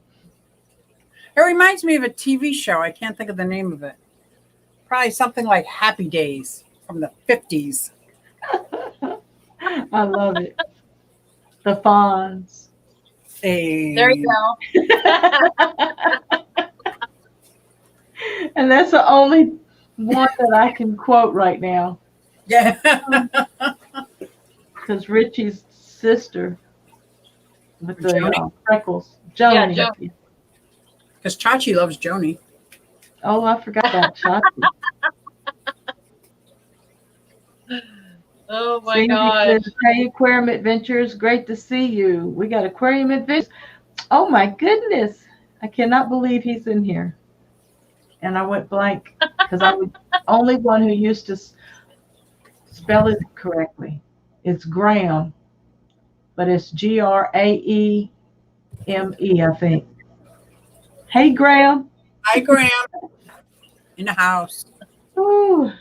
It reminds me of a TV show. I can't think of the name of it. Probably something like Happy Days from the 50s. I love it. The Fonz. Hey. There you go. And that's the only one that I can quote right now. Yeah. Because Richie's sister with the Joni. freckles. Joni. Yeah, Joni. Because Chachi loves Joni. Oh, I forgot about Chachi. Oh my Cindy gosh. says, hey, Aquarium Adventures, great to see you. We got Aquarium Adventures. Oh my goodness. I cannot believe he's in here. And I went blank because I'm the only one who used to spell it correctly. It's Graham, but it's Graeme, I think. Hey, Graham. Hi, Graham. In the house. Ooh.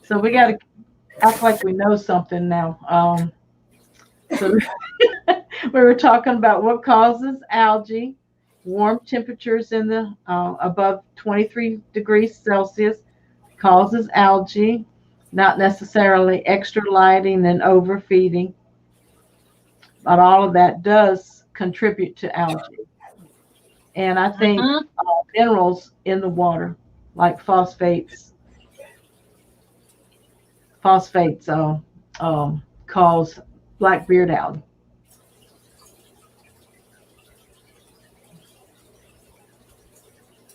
So we got to act like we know something now. So we were talking about what causes algae, warm temperatures in the above 23 degrees Celsius causes algae, not necessarily extra lighting and overfeeding, but all of that does contribute to algae. And I think minerals in the water, like phosphates, cause blackbeard algae.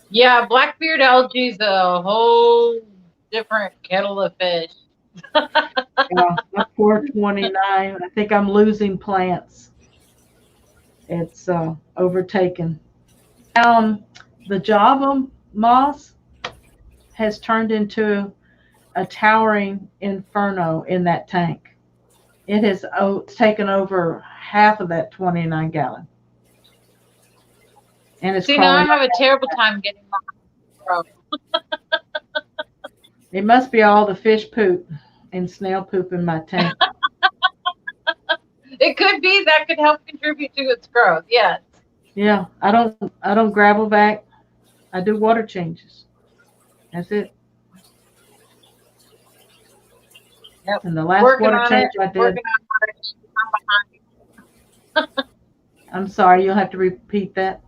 Yeah, blackbeard algae is a whole different kettle of fish. Yeah, 429. I think I'm losing plants. It's overtaken. The Java moss has turned into a towering inferno in that tank. It has taken over half of that 29 gallon. And it's See, now I have a terrible time getting my throat. It must be all the fish poop and snail poop in my tank. It could be that could help contribute to its growth. Yes. Yeah, I don't gravel back. I do water changes. That's it. Yep. And the last Working water on change it. I did, Working on it. I'm behind. I'm sorry, you'll have to repeat that.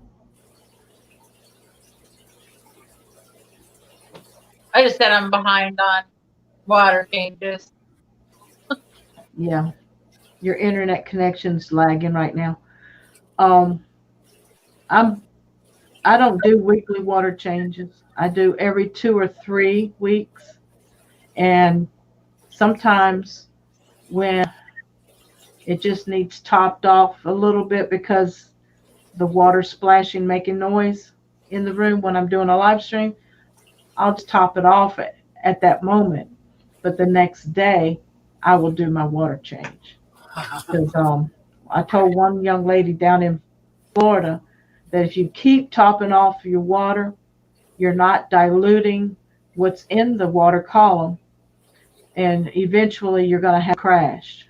I just said I'm behind on water changes. Yeah, your internet connection's lagging right now. Um, I'm I don't do weekly water changes. I do every 2 or 3 weeks, and sometimes when it just needs topped off a little bit because the water's splashing, making noise in the room when I'm doing a live stream, I'll just top it off at that moment. But the next day, I will do my water change. Because I told one young lady down in Florida that if you keep topping off your water, you're not diluting what's in the water column, and eventually you're going to have a crash. Right.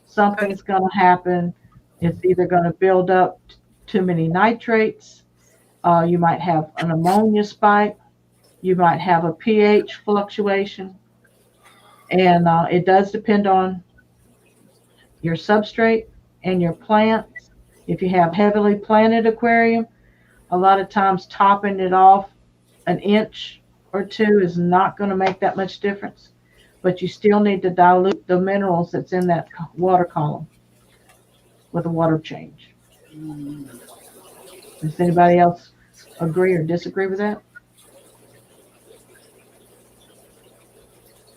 Something's going to happen. It's either going to build up too many nitrates, you might have an ammonia spike, you might have a pH fluctuation, and it does depend on your substrate and your plants. If you have heavily planted aquarium, a lot of times topping it off an inch or two is not going to make that much difference, but you still need to dilute the minerals that's in that water column with a water change. Does anybody else agree or disagree with that?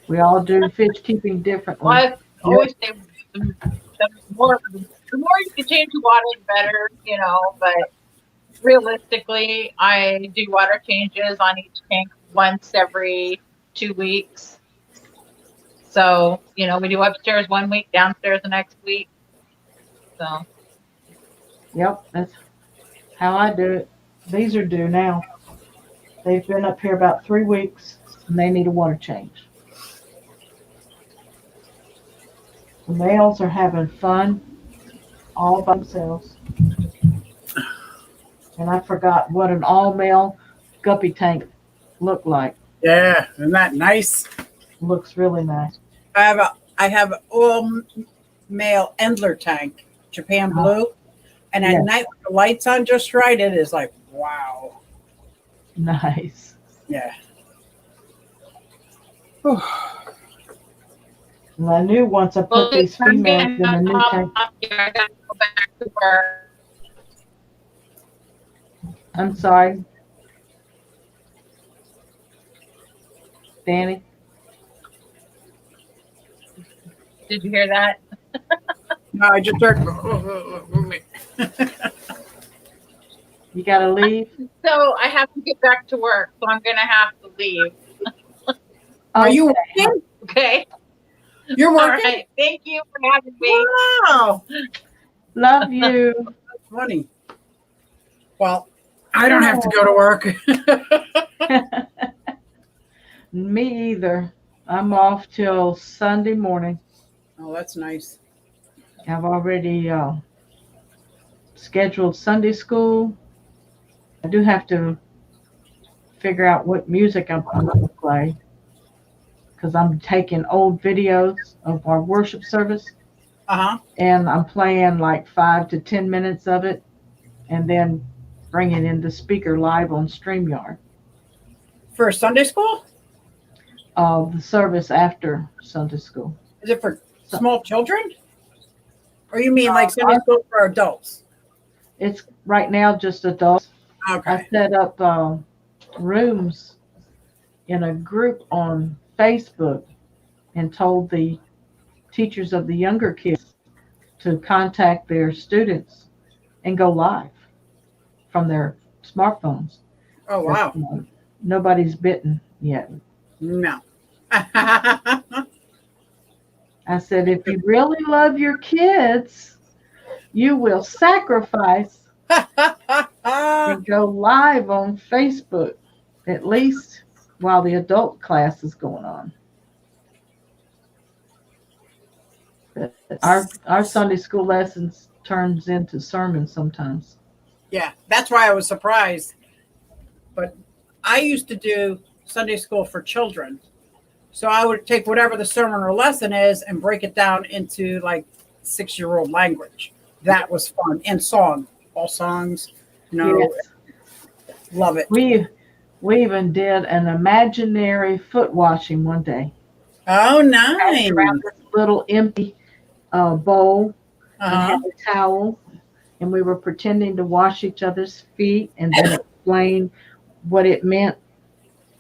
We all do fish keeping Well, differently. I always say the more you can change the water, the better, but realistically, I do water changes on each tank once every 2 weeks. So, we do upstairs 1 week, downstairs the next week. So, Yep, that's how I do it. These are due now. They've been up here about 3 weeks and they need a water change. The males are having fun all by themselves. And I forgot what an all male guppy tank looked like. Yeah, isn't that nice? Looks really nice. I have an all male Endler tank, Japan blue, and at Yes. night when the lights on just right, it is like wow. Nice. Yeah. And I knew once I put these I'm females gonna in the new hop tank. off here. I gotta go back to work. I'm sorry, Danny. Did you hear that? No, I just heard. You got to leave. So I have to get back to work, so I'm gonna have to leave. Are you Okay. working? Okay. You're All working? right. Thank you for having me. Wow. Love you. That's funny. Well, I don't have to go to work. Me either. I'm off till Sunday morning. Oh, that's nice. I've already scheduled Sunday school. I do have to figure out what music I'm going to play because I'm taking old videos of our worship service Uh-huh. and I'm playing like 5 to 10 minutes of it and then bringing in the speaker live on StreamYard. For Sunday school? The service after Sunday school. Is it for small children? Or you mean like Sunday school for adults? It's right now just adults. Okay. I set up rooms in a group on Facebook and told the teachers of the younger kids to contact their students and go live from their smartphones. Oh, wow. Nobody's bitten yet. No. I said, if you really love your kids, you will sacrifice and go live on Facebook, at least while the adult class is going on. Our Sunday school lessons turns into sermons sometimes. Yeah, that's why I was surprised. But I used to do Sunday school for children. So I would take whatever the sermon or lesson is and break it down into like 6-year-old language. That was fun. And song, all songs, Yes. love it. We even did an imaginary foot washing one day. Oh, Passed nice. around this little empty bowl and Uh-huh. had a towel, and we were pretending to wash each other's feet, and then explain what it meant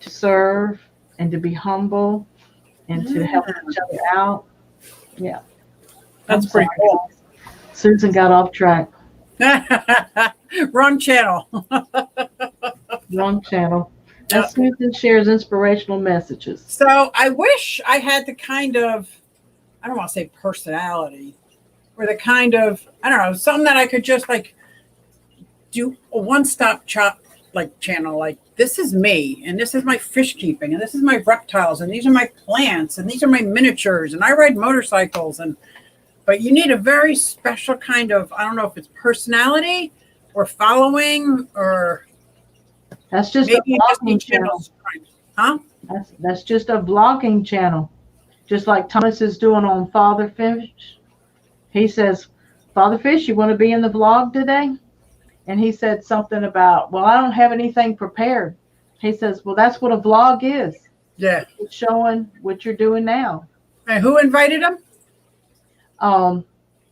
to serve and to be humble and to help each other out. Yeah, I'm That's pretty sorry. Susan got off track. cool. Wrong channel. Wrong channel. And Susan shares inspirational messages. So I wish I had the kind of, I don't want to say personality, or the kind of, I don't know, something that I could just like do a one-stop shop like channel. Like, this is me, and this is my fish keeping, and this is my reptiles, and these are my plants, and these are my miniatures, and I ride motorcycles. But you need a very special kind of, I don't know if it's personality or following, or That's just maybe a you just vlogging need channel. strength. Huh? That's just a vlogging channel. Just like Thomas is doing on Father Fish. He says, Father Fish, you want to be in the vlog today? And he said something about, well, I don't have anything prepared. He says, well, that's what a vlog is. Yeah. It's showing what you're doing now. And who invited him?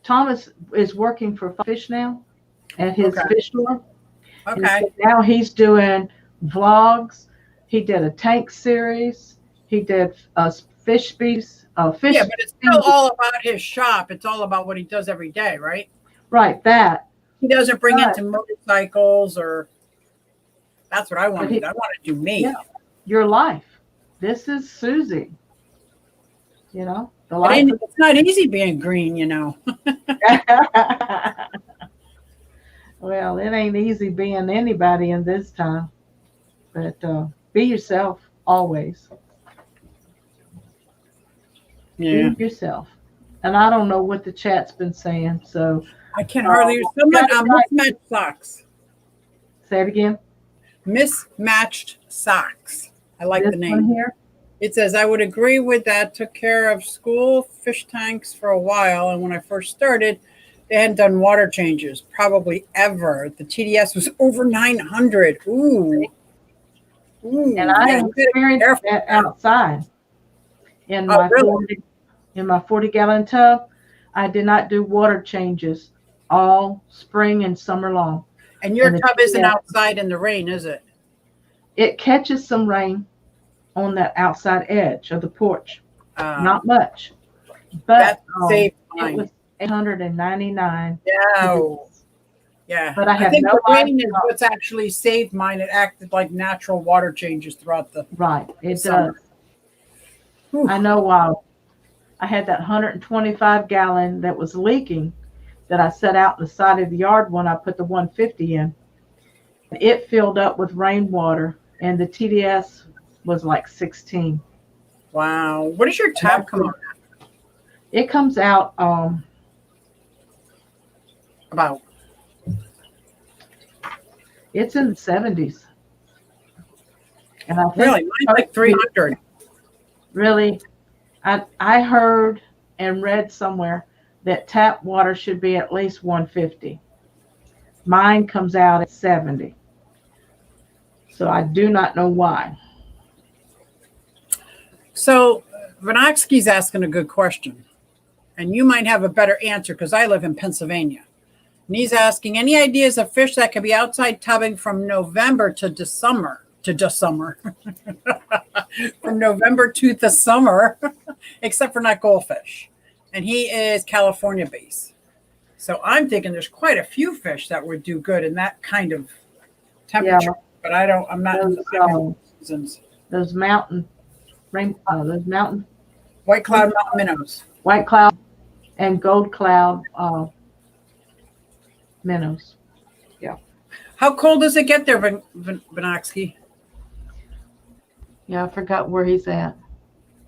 Thomas is working for Fish now at his fish store. And Okay. so now he's doing vlogs. He did a tank series. He did a fish species. Fish. Yeah, but it's still all about his shop. It's all about what he does every day, right? Right, that. He doesn't bring Right. into motorcycles or. That's what I want But to do. I want to do me. Yeah. Your life. This is Susie. You know, the But life. it's not easy being green, Well, it ain't easy being anybody in this time, but be yourself always. Yeah. Be yourself. And I don't know what the chat's been saying, so I can hardly. Someone mismatched socks. say it again. Mismatched socks. I like This the one name. here. It says, I would agree with that. Took care of school fish tanks for a while. And when I first started, they hadn't done water changes, probably ever. The TDS was over 900. Ooh. Ooh. And I yeah, you gotta be experienced careful. that outside in Oh, my really? 40-gallon tub. I did not do water changes all spring and summer long. And your And the tub isn't TDS outside in the rain, is it? It catches some rain on that outside edge of the porch. Not much, but That's safe. it was 899. Yeah. Yeah. But I have think no the rain is idea. what's actually saved mine. It acted like natural water changes throughout the Right, it summer. does. Whew. I know why. I had that 125-gallon that was leaking that I set out in the side of the yard when I put the 150 in. It filled up with rainwater, and the TDS was like 16. Wow. What does your tab come out It comes out about? it's in the 70s. And I think Really? Mine's like 300. really I heard and read somewhere that tap water should be at least 150. Mine comes out at 70. So I do not know why. So Vinoxky's asking a good question. And you might have a better answer because I live in Pennsylvania. And he's asking, any ideas of fish that could be outside tubbing from November to December? From November to the summer, except for not goldfish. And he is California based. So I'm thinking there's quite a few fish that would do good in that kind of temperature. Yeah. But I'm not in the seasons. Those mountain White cloud mountain minnows. white cloud and gold cloud minnows. Yeah. How cold does it get there, Vinoxky? Yeah, I forgot where he's at.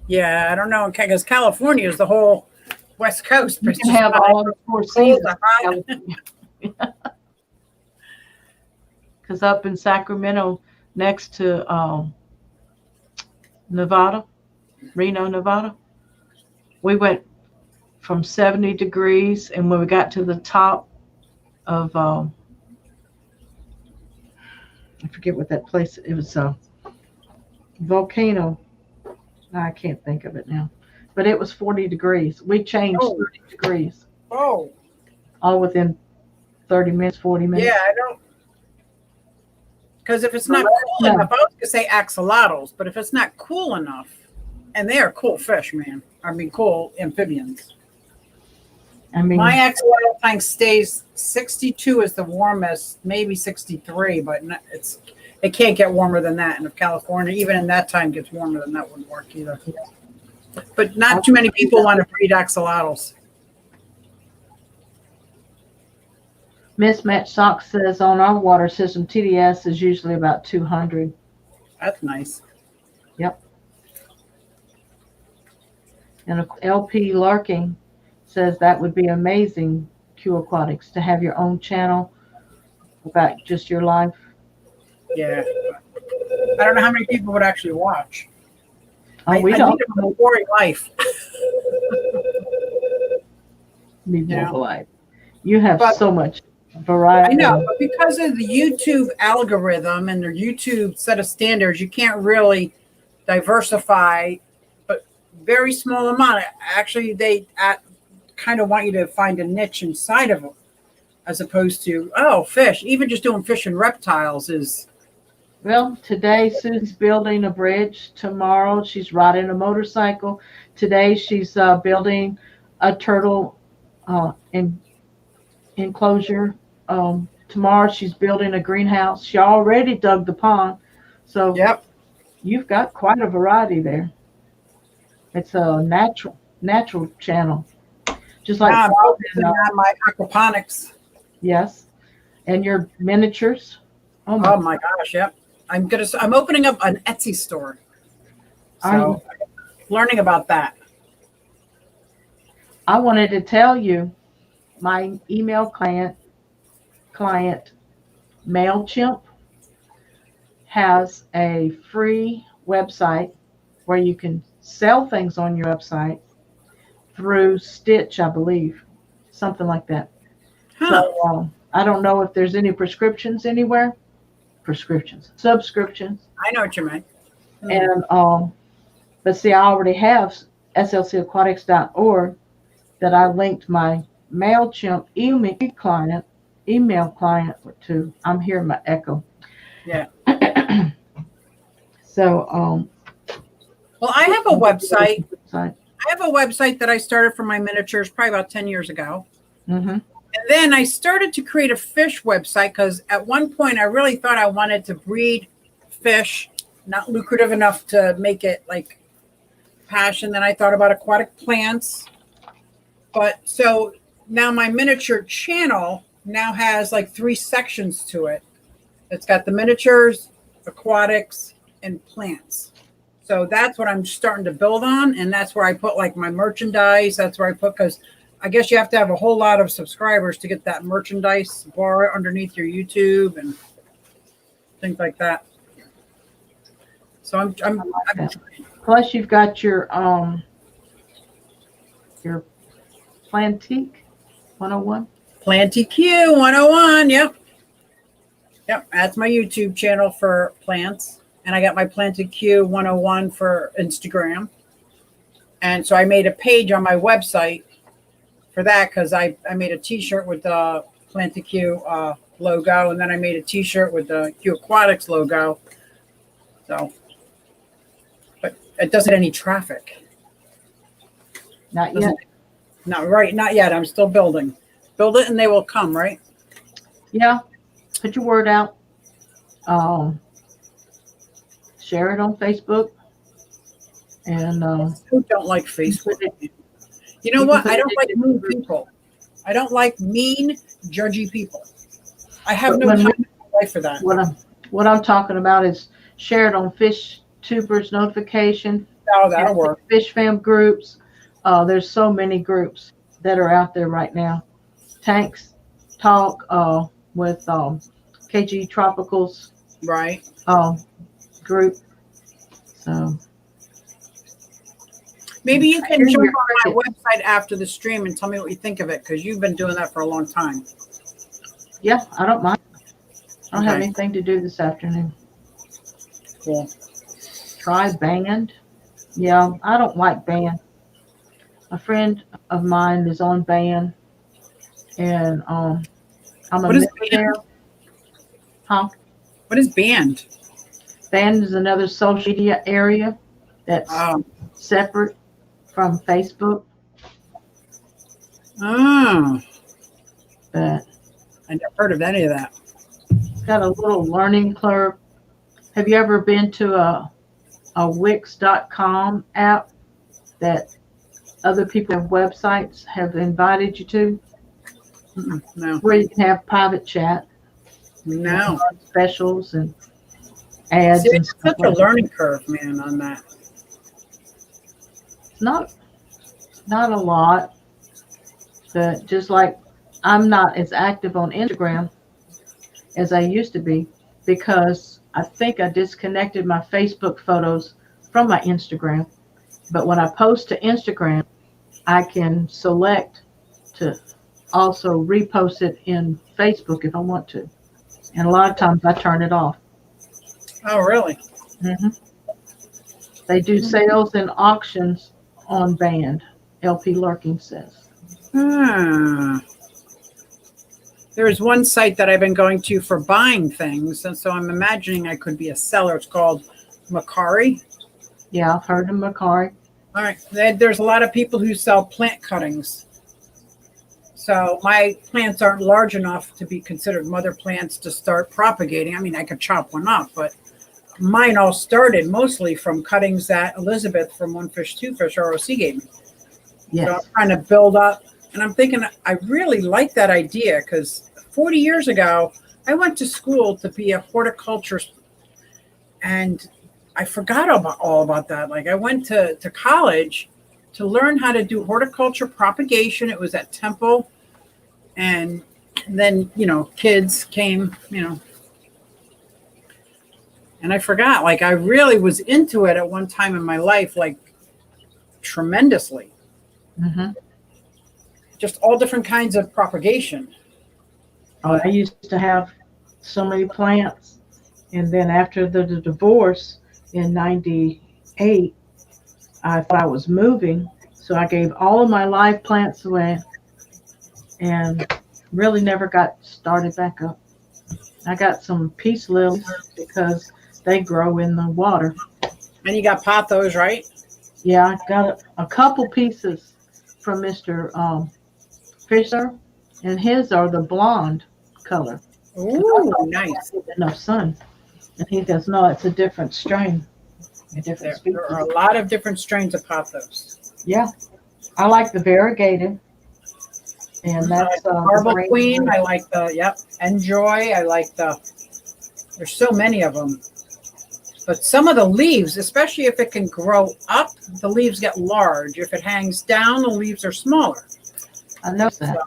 Yeah, I don't know, because California is the whole West Coast. You can have all the 4 seasons. Because up in Sacramento, next to Nevada, Reno, Nevada. We went from 70 degrees, and when we got to the top of, I forget what that place, it was a volcano. I can't think of it now, but it was 40 degrees. We changed Oh. 30 degrees Oh, all within 30 minutes, 40 minutes. yeah, I don't. Because if it's not Well, cool no. enough, I was going to say axolotls, but if it's not cool enough, and they are cool fish, man. I mean, cool amphibians. I mean, My axolotl tank stays 62 is the warmest, maybe 63, but it can't get warmer than that. And if California, even in that time, gets warmer than that, wouldn't work either. But not too many people want to breed axolotls. Mismatched Socks says on our water system, TDS is usually about 200. That's nice. Yep. And LP Larking says that would be amazing, Q Aquatics, to have your own channel about just your life. Yeah. I don't know how many people would actually watch. Oh, we I don't lead a boring life. need Yeah. more life. You have But- so much variety. I know, but because of the YouTube algorithm and their YouTube set of standards, you can't really diversify, but very small amount. Actually, they kind of want you to find a niche inside of them, as opposed to, fish. Even just doing fish and reptiles is, Well, today Sue's building a bridge. Tomorrow she's riding a motorcycle. Today she's building a turtle enclosure. Tomorrow she's building a greenhouse. She already dug the pond. So yep. you've got quite a variety there. It's a natural channel. Just like I'm frogs focusing and, on my aquaponics. yes. And your miniatures. Oh my gosh, yep. I'm opening up an Etsy store. Are So learning about that. I wanted to tell you my email client MailChimp has a free website where you can sell things on your website through Stitch, I believe, something like that. Huh. So I don't know if there's any subscriptions. I know what you meant. And but see, I already have slcaquatics.org that I linked my MailChimp email client to. I'm hearing my echo. Yeah. So Well, I have a website. website. I have a website that I started for my miniatures probably about 10 years ago. Mm-hmm. And then I started to create a fish website because at one point I really thought I wanted to breed fish, not lucrative enough to make it like passion. Then I thought about aquatic plants. But so now my miniature channel now has like 3 sections to it. It's got the miniatures, aquatics, and plants. So that's what I'm starting to build on. And that's where I put like my merchandise. That's where I put, because I guess you have to have a whole lot of subscribers to get that merchandise bar underneath your YouTube and things like that. So I'm Plus, you've got your Plantique 101. Planty Q 101. Yep. Yep. That's my YouTube channel for plants. And I got my Planty Q 101 for Instagram. And so I made a page on my website for that because I made a t-shirt with the Planty Q logo. And then I made a t-shirt with the Q Aquatics logo. So, but it doesn't get any traffic. Not yet. Not yet. I'm still building. Build it and they will come, right? Yeah. Put your word out. Share it on Facebook. And Who don't like Facebook? You know what? I don't like mean people. I don't like mean, judgy people. I have no time in my life for that. What I'm talking about is share it on Fish Tubers notification. Oh, that'll work. Fish fam groups. There's so many groups that are out there right now. Tanks Talk with KG Tropicals Right. group. So Maybe you can Hear jump your on my crickets. website after the stream and tell me what you think of it, because you've been doing that for a long time. Yeah, I don't mind. I don't have Okay. anything to do this afternoon. Cool. Try band. Yeah, I don't like band. A friend of mine is on band, and I'm a What is member there. band? Huh? What is band? Band is another social media area that's Oh. separate from Facebook, Oh. but I never heard of any of that. it's got a little learning curve. Have you ever been to a Wix.com app that other people have websites have invited you to, No. where you can have private chat, No. specials and ads See, and it's stuff such a like that? learning curve, man, on that. It's not a lot, but just like I'm not as active on Instagram as I used to be because I think I disconnected my Facebook photos from my Instagram. But when I post to Instagram, I can select to also repost it in Facebook if I want to. And a lot of times I turn it off. Oh, really? hmm They do sales and auctions on band, LP Lurking says. Hmm. There's one site that I've been going to for buying things, and so I'm imagining I could be a seller. It's called Macari. Yeah, I've heard of Macari. All right. There's a lot of people who sell plant cuttings. So my plants aren't large enough to be considered mother plants to start propagating. I mean, I could chop one up, but mine all started mostly from cuttings that Elizabeth from One Fish, Two Fish ROC gave me. So I'm Yes. trying to build up, and I'm thinking I really like that idea because 40 years ago, I went to school to be a horticulturist, and I forgot all about that. Like I went to college to learn how to do horticulture propagation. It was at Temple, and then kids came, and I forgot. Like I really was into it at one time in my life, like tremendously. hmm Just all different kinds of propagation. Oh, I used to have so many plants. And then after the divorce in 98, I thought I was moving. So I gave all of my live plants away and really never got started back up. I got some peace lilies because they grow in the water. And you got pothos, right? Yeah, I got a couple pieces from Mr. Fisher, and his are the blonde color. Ooh, nice. Enough sun. And he goes, no, it's a different strain, a different species. There are a lot of different strains of pothos. Yeah, I like the variegated, and I that's like the Marble green. Queen. I like the Enjoy. I like there's so many of them. But some of the leaves, especially if it can grow up, the leaves get large. If it hangs down, the leaves are smaller. I know that.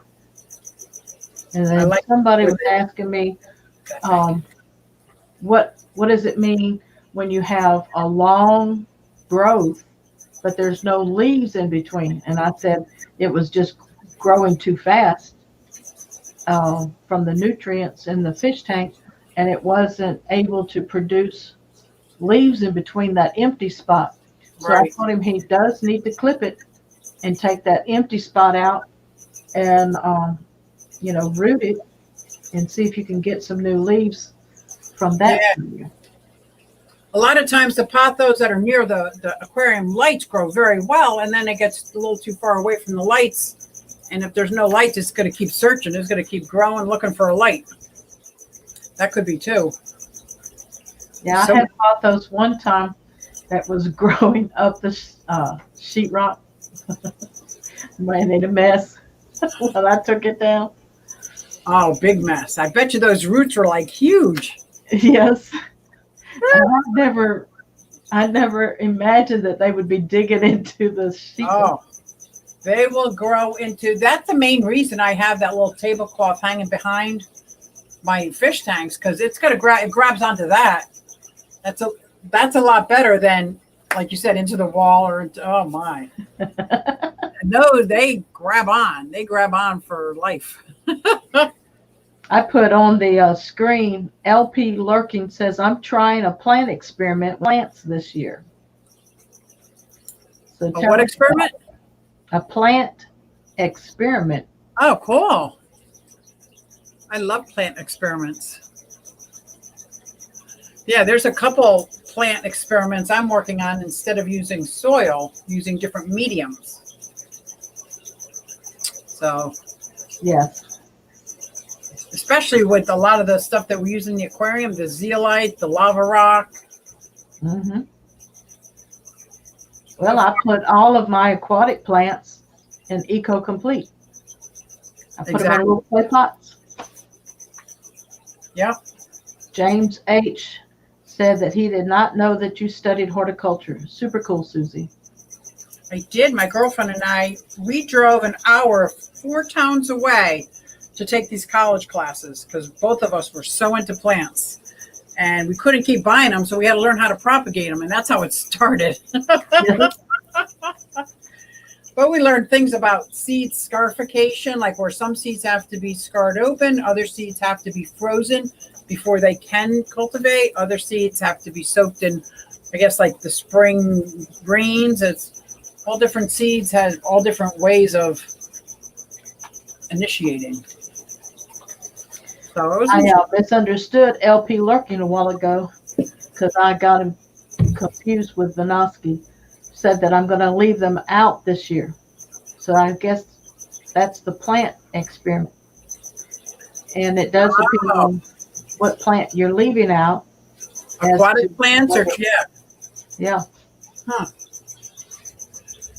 And I then like somebody was asking me, what does it mean when you have a long growth, but there's no leaves in between? And I said it was just growing too fast from the nutrients in the fish tank, and it wasn't able to produce leaves in between that empty spot. So Right. I told him he does need to clip it and take that empty spot out and root it and see if you can get some new leaves from that. Yeah. A lot of times the pothos that are near the aquarium lights grow very well, and then it gets a little too far away from the lights. And if there's no lights, it's going to keep searching. It's going to keep growing, looking for a light. That could be too. Yeah, So- I had pothos one time that was growing up the sheetrock. Made a mess when I took it down. Oh, big mess. I bet you those roots were like huge. Yes. And I never imagined that they would be digging into the sheetrock. Oh, they will grow into, that's the main reason I have that little tablecloth hanging behind my fish tanks, because it's going to it grabs onto that. That's a lot better than like you said, into the wall or into, oh my. No, they grab on. They grab on for life. I put on the screen, LP Lurking says, I'm trying a plant experiment with plants this year. So A tell what me experiment? a plant experiment. Oh, cool. I love plant experiments. Yeah, there's a couple plant experiments I'm working on instead of using soil, using different mediums. So, Yes. especially with a lot of the stuff that we use in the aquarium, the zeolite, the lava rock. Hmm. Well, I put all of my aquatic plants in Eco Complete. I put them in little clay pots. Yeah. James H. said that he did not know that you studied horticulture. Super cool, Susie. I did. My girlfriend and I, we drove an hour 4 towns away to take these college classes because both of us were so into plants. And we couldn't keep buying them, so we had to learn how to propagate them, and that's how it started. But we learned things about seed scarification, like where some seeds have to be scarred open, other seeds have to be frozen before they can cultivate, other seeds have to be soaked in, I guess, like the spring rains. It's all different seeds have all different ways of initiating. So it was I misunderstood LP Lurking a while ago because I got him confused with Vinoski. Said that I'm going to leave them out this year. So I guess that's the plant experiment. And it does depend on what plant you're leaving out. aquatic plants or Yeah. Huh.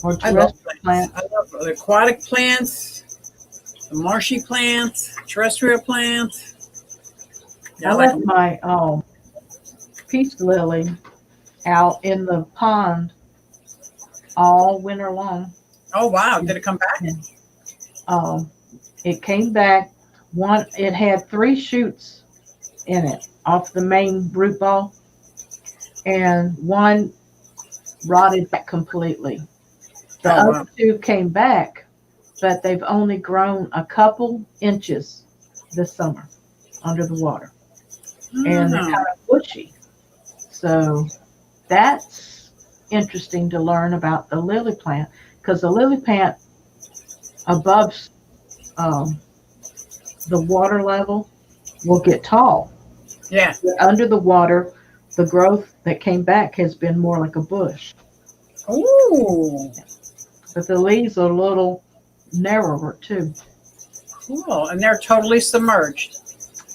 Or I love terrestrial plants. plants. I love the aquatic plants, the marshy plants, terrestrial plants. Yeah, I like left my peace lily out in the pond all winter long. oh wow, did it come back? It came back. It had 3 shoots in it off the main root ball, and one rotted back completely. The other 2 came back, but they've only grown a couple inches this summer under the water, and they're kind of bushy. So that's interesting to learn about the lily plant, because the lily plant above the water level will get tall. Yeah. Under the water, the growth that came back has been more like a bush. Ooh. But the leaves are a little narrower too. Cool. And they're totally submerged.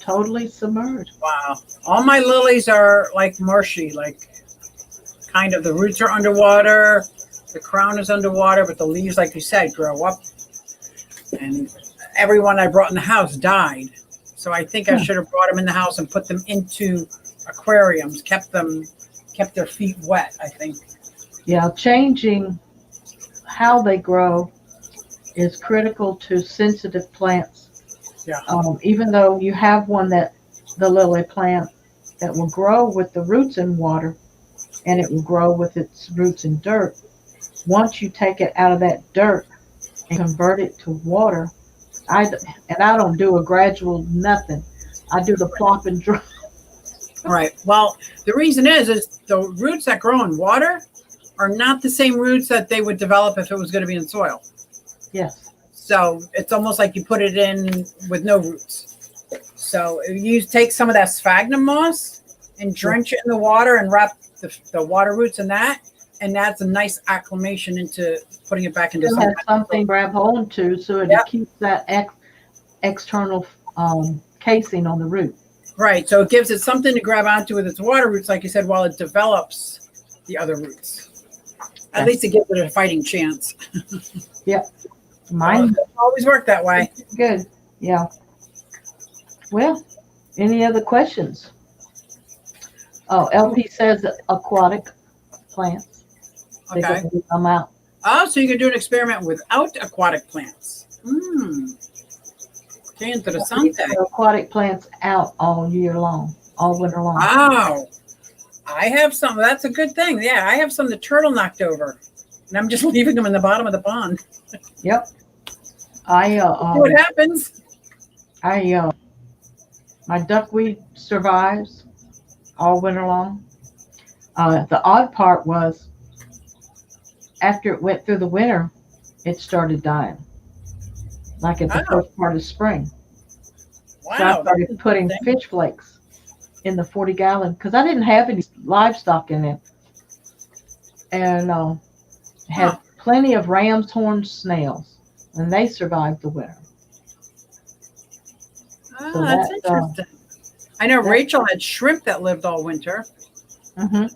Totally submerged. Wow. All my lilies are like marshy, like kind of the roots are underwater, the crown is underwater, but the leaves, like you said, grow up. And everyone I brought in the house died. So I think I should have brought them in the house and put them into aquariums, kept their feet wet, I think. Yeah, changing how they grow is critical to sensitive plants. Yeah. Even though you have one the lily plant that will grow with the roots in water, and it will grow with its roots in dirt. Once you take it out of that dirt and convert it to water, I don't do a gradual nothing. I do the plop and drop. Right. Well, the reason is the roots that grow in water are not the same roots that they would develop if it was going to be in soil. Yes. So it's almost like you put it in with no roots. So you take some of that sphagnum moss and drench it in the water and wrap the water roots in that, and that's a nice acclimation into putting it back into something to grab hold to, so it keeps that external casing on the root. Right. So it gives it something to grab onto with its water roots, like you said, while it develops the other roots. At least it gives it a fighting chance. Yep. Mine always worked that way. Good. Yeah. Well, any other questions? Oh, LP says aquatic plants. They Okay. come out. Oh, so you can do an experiment without aquatic plants. Qué interesante. Aquatic plants out all year long, all winter long. Wow. I have some. That's a good thing. Yeah, I have some the turtle knocked over, and I'm just leaving them in the bottom of the pond. Yep. See what happens. My duckweed survives all winter long. The odd part was after it went through the winter, it started dying, like at the Oh, first part of spring. So I wow. That's started putting interesting. fish flakes in the 40-gallon because I didn't have any livestock in it, and Huh. had plenty of ram's horn snails, and they survived the winter. Oh, So that's that interesting. I know that Rachel had shrimp that lived all winter. hmm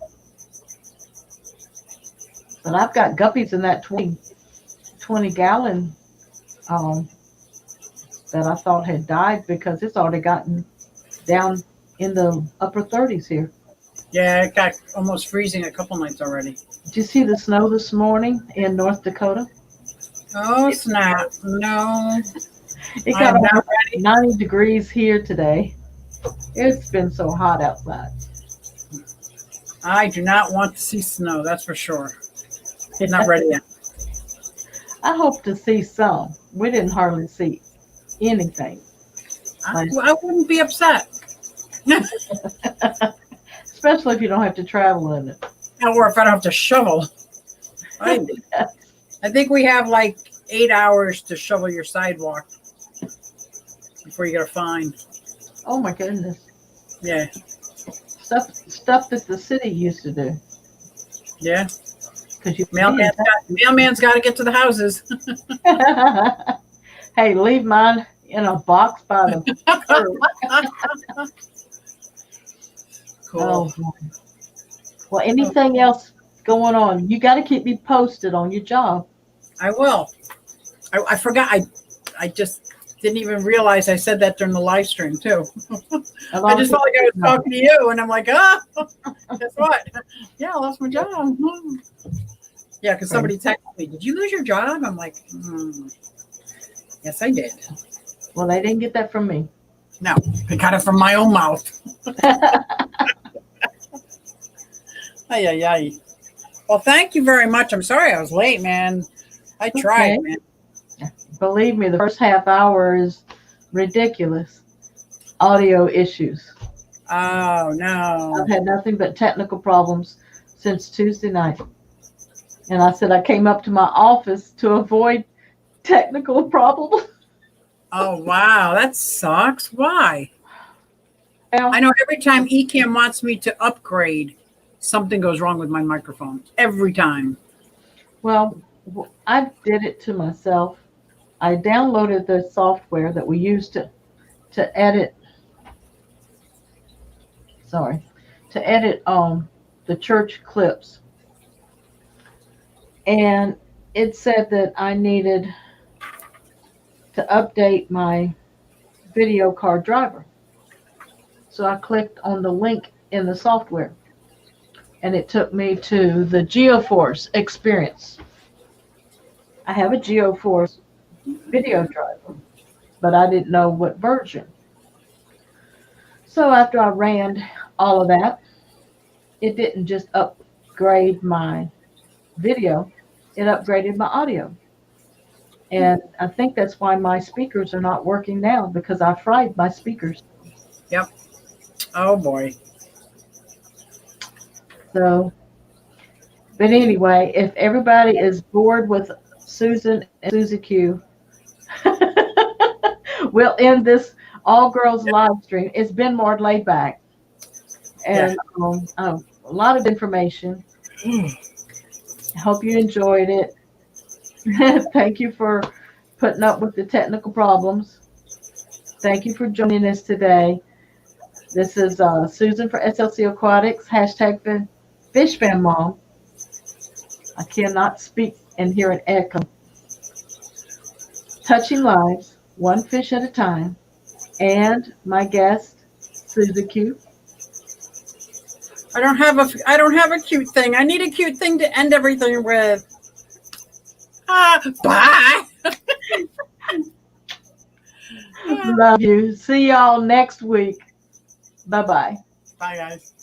But I've got guppies in that 20 gallon um, that I thought had died because it's already gotten down in the upper 30s here. Yeah, it got almost freezing a couple nights already. Did you see the snow this morning in North Dakota? Oh, snap. No, It I got am not almost ready. 90 degrees here today. It's been so hot outside. I do not want to see snow, that's for sure. Not ready yet. I hope to see some. We didn't hardly see anything, I wouldn't be upset. especially if you don't have to travel in it. Or if I don't have to shovel. I think we have like 8 hours to shovel your sidewalk before you get a fine. Oh my goodness. Yeah. Stuff that the city used to do. Yeah. Because you Mailman's got to get to the houses. Hey, leave mine in a box by the curb. Cool. Oh boy. Well, anything else going on? You got to keep me posted on your job. I will. I forgot. I just didn't even realize I said that during the live stream too. I just felt like I was talking to you, and I'm like, guess what? Yeah, I lost my job. Yeah, because somebody texted me, "Did you lose your job?" I'm like, yes, I did. Well, they didn't get that from me. No, I got it from my own mouth. Ay, ay, ay. Well, thank you very much. I'm sorry I was late, man. I tried, man. Believe me, the first half hour is ridiculous. Audio issues. Oh, no. I've had nothing but technical problems since Tuesday night. And I said I came up to my office to avoid technical problems. Oh, wow. That sucks. Why? Well, I know every time Ecamm wants me to upgrade, something goes wrong with my microphone. Every time. well, I did it to myself. I downloaded the software that we use to edit. Sorry, to edit the church clips, and it said that I needed to update my video card driver. So I clicked on the link in the software, and it took me to the GeoForce experience. I have a GeoForce video driver, but I didn't know what version. So after I ran all of that, it didn't just upgrade my video, it upgraded my audio. And I think that's why my speakers are not working now because I fried my speakers. Yep. Oh, boy. So, but anyway, if everybody is bored with Susan and Susie Q, we'll end this all girls live stream. It's been more laid back and a lot of information. I hope you enjoyed it. Thank you for putting up with the technical problems. Thank you for joining us today. This is Susan for SLC Aquatics, hashtag Fish Fan Mom. I cannot speak and hear an echo. Touching lives, one fish at a time. And my guest, Susie Q. I don't have a cute thing. I need a cute thing to end everything with. Bye. Love you. See y'all next week. Bye-bye. Bye, guys.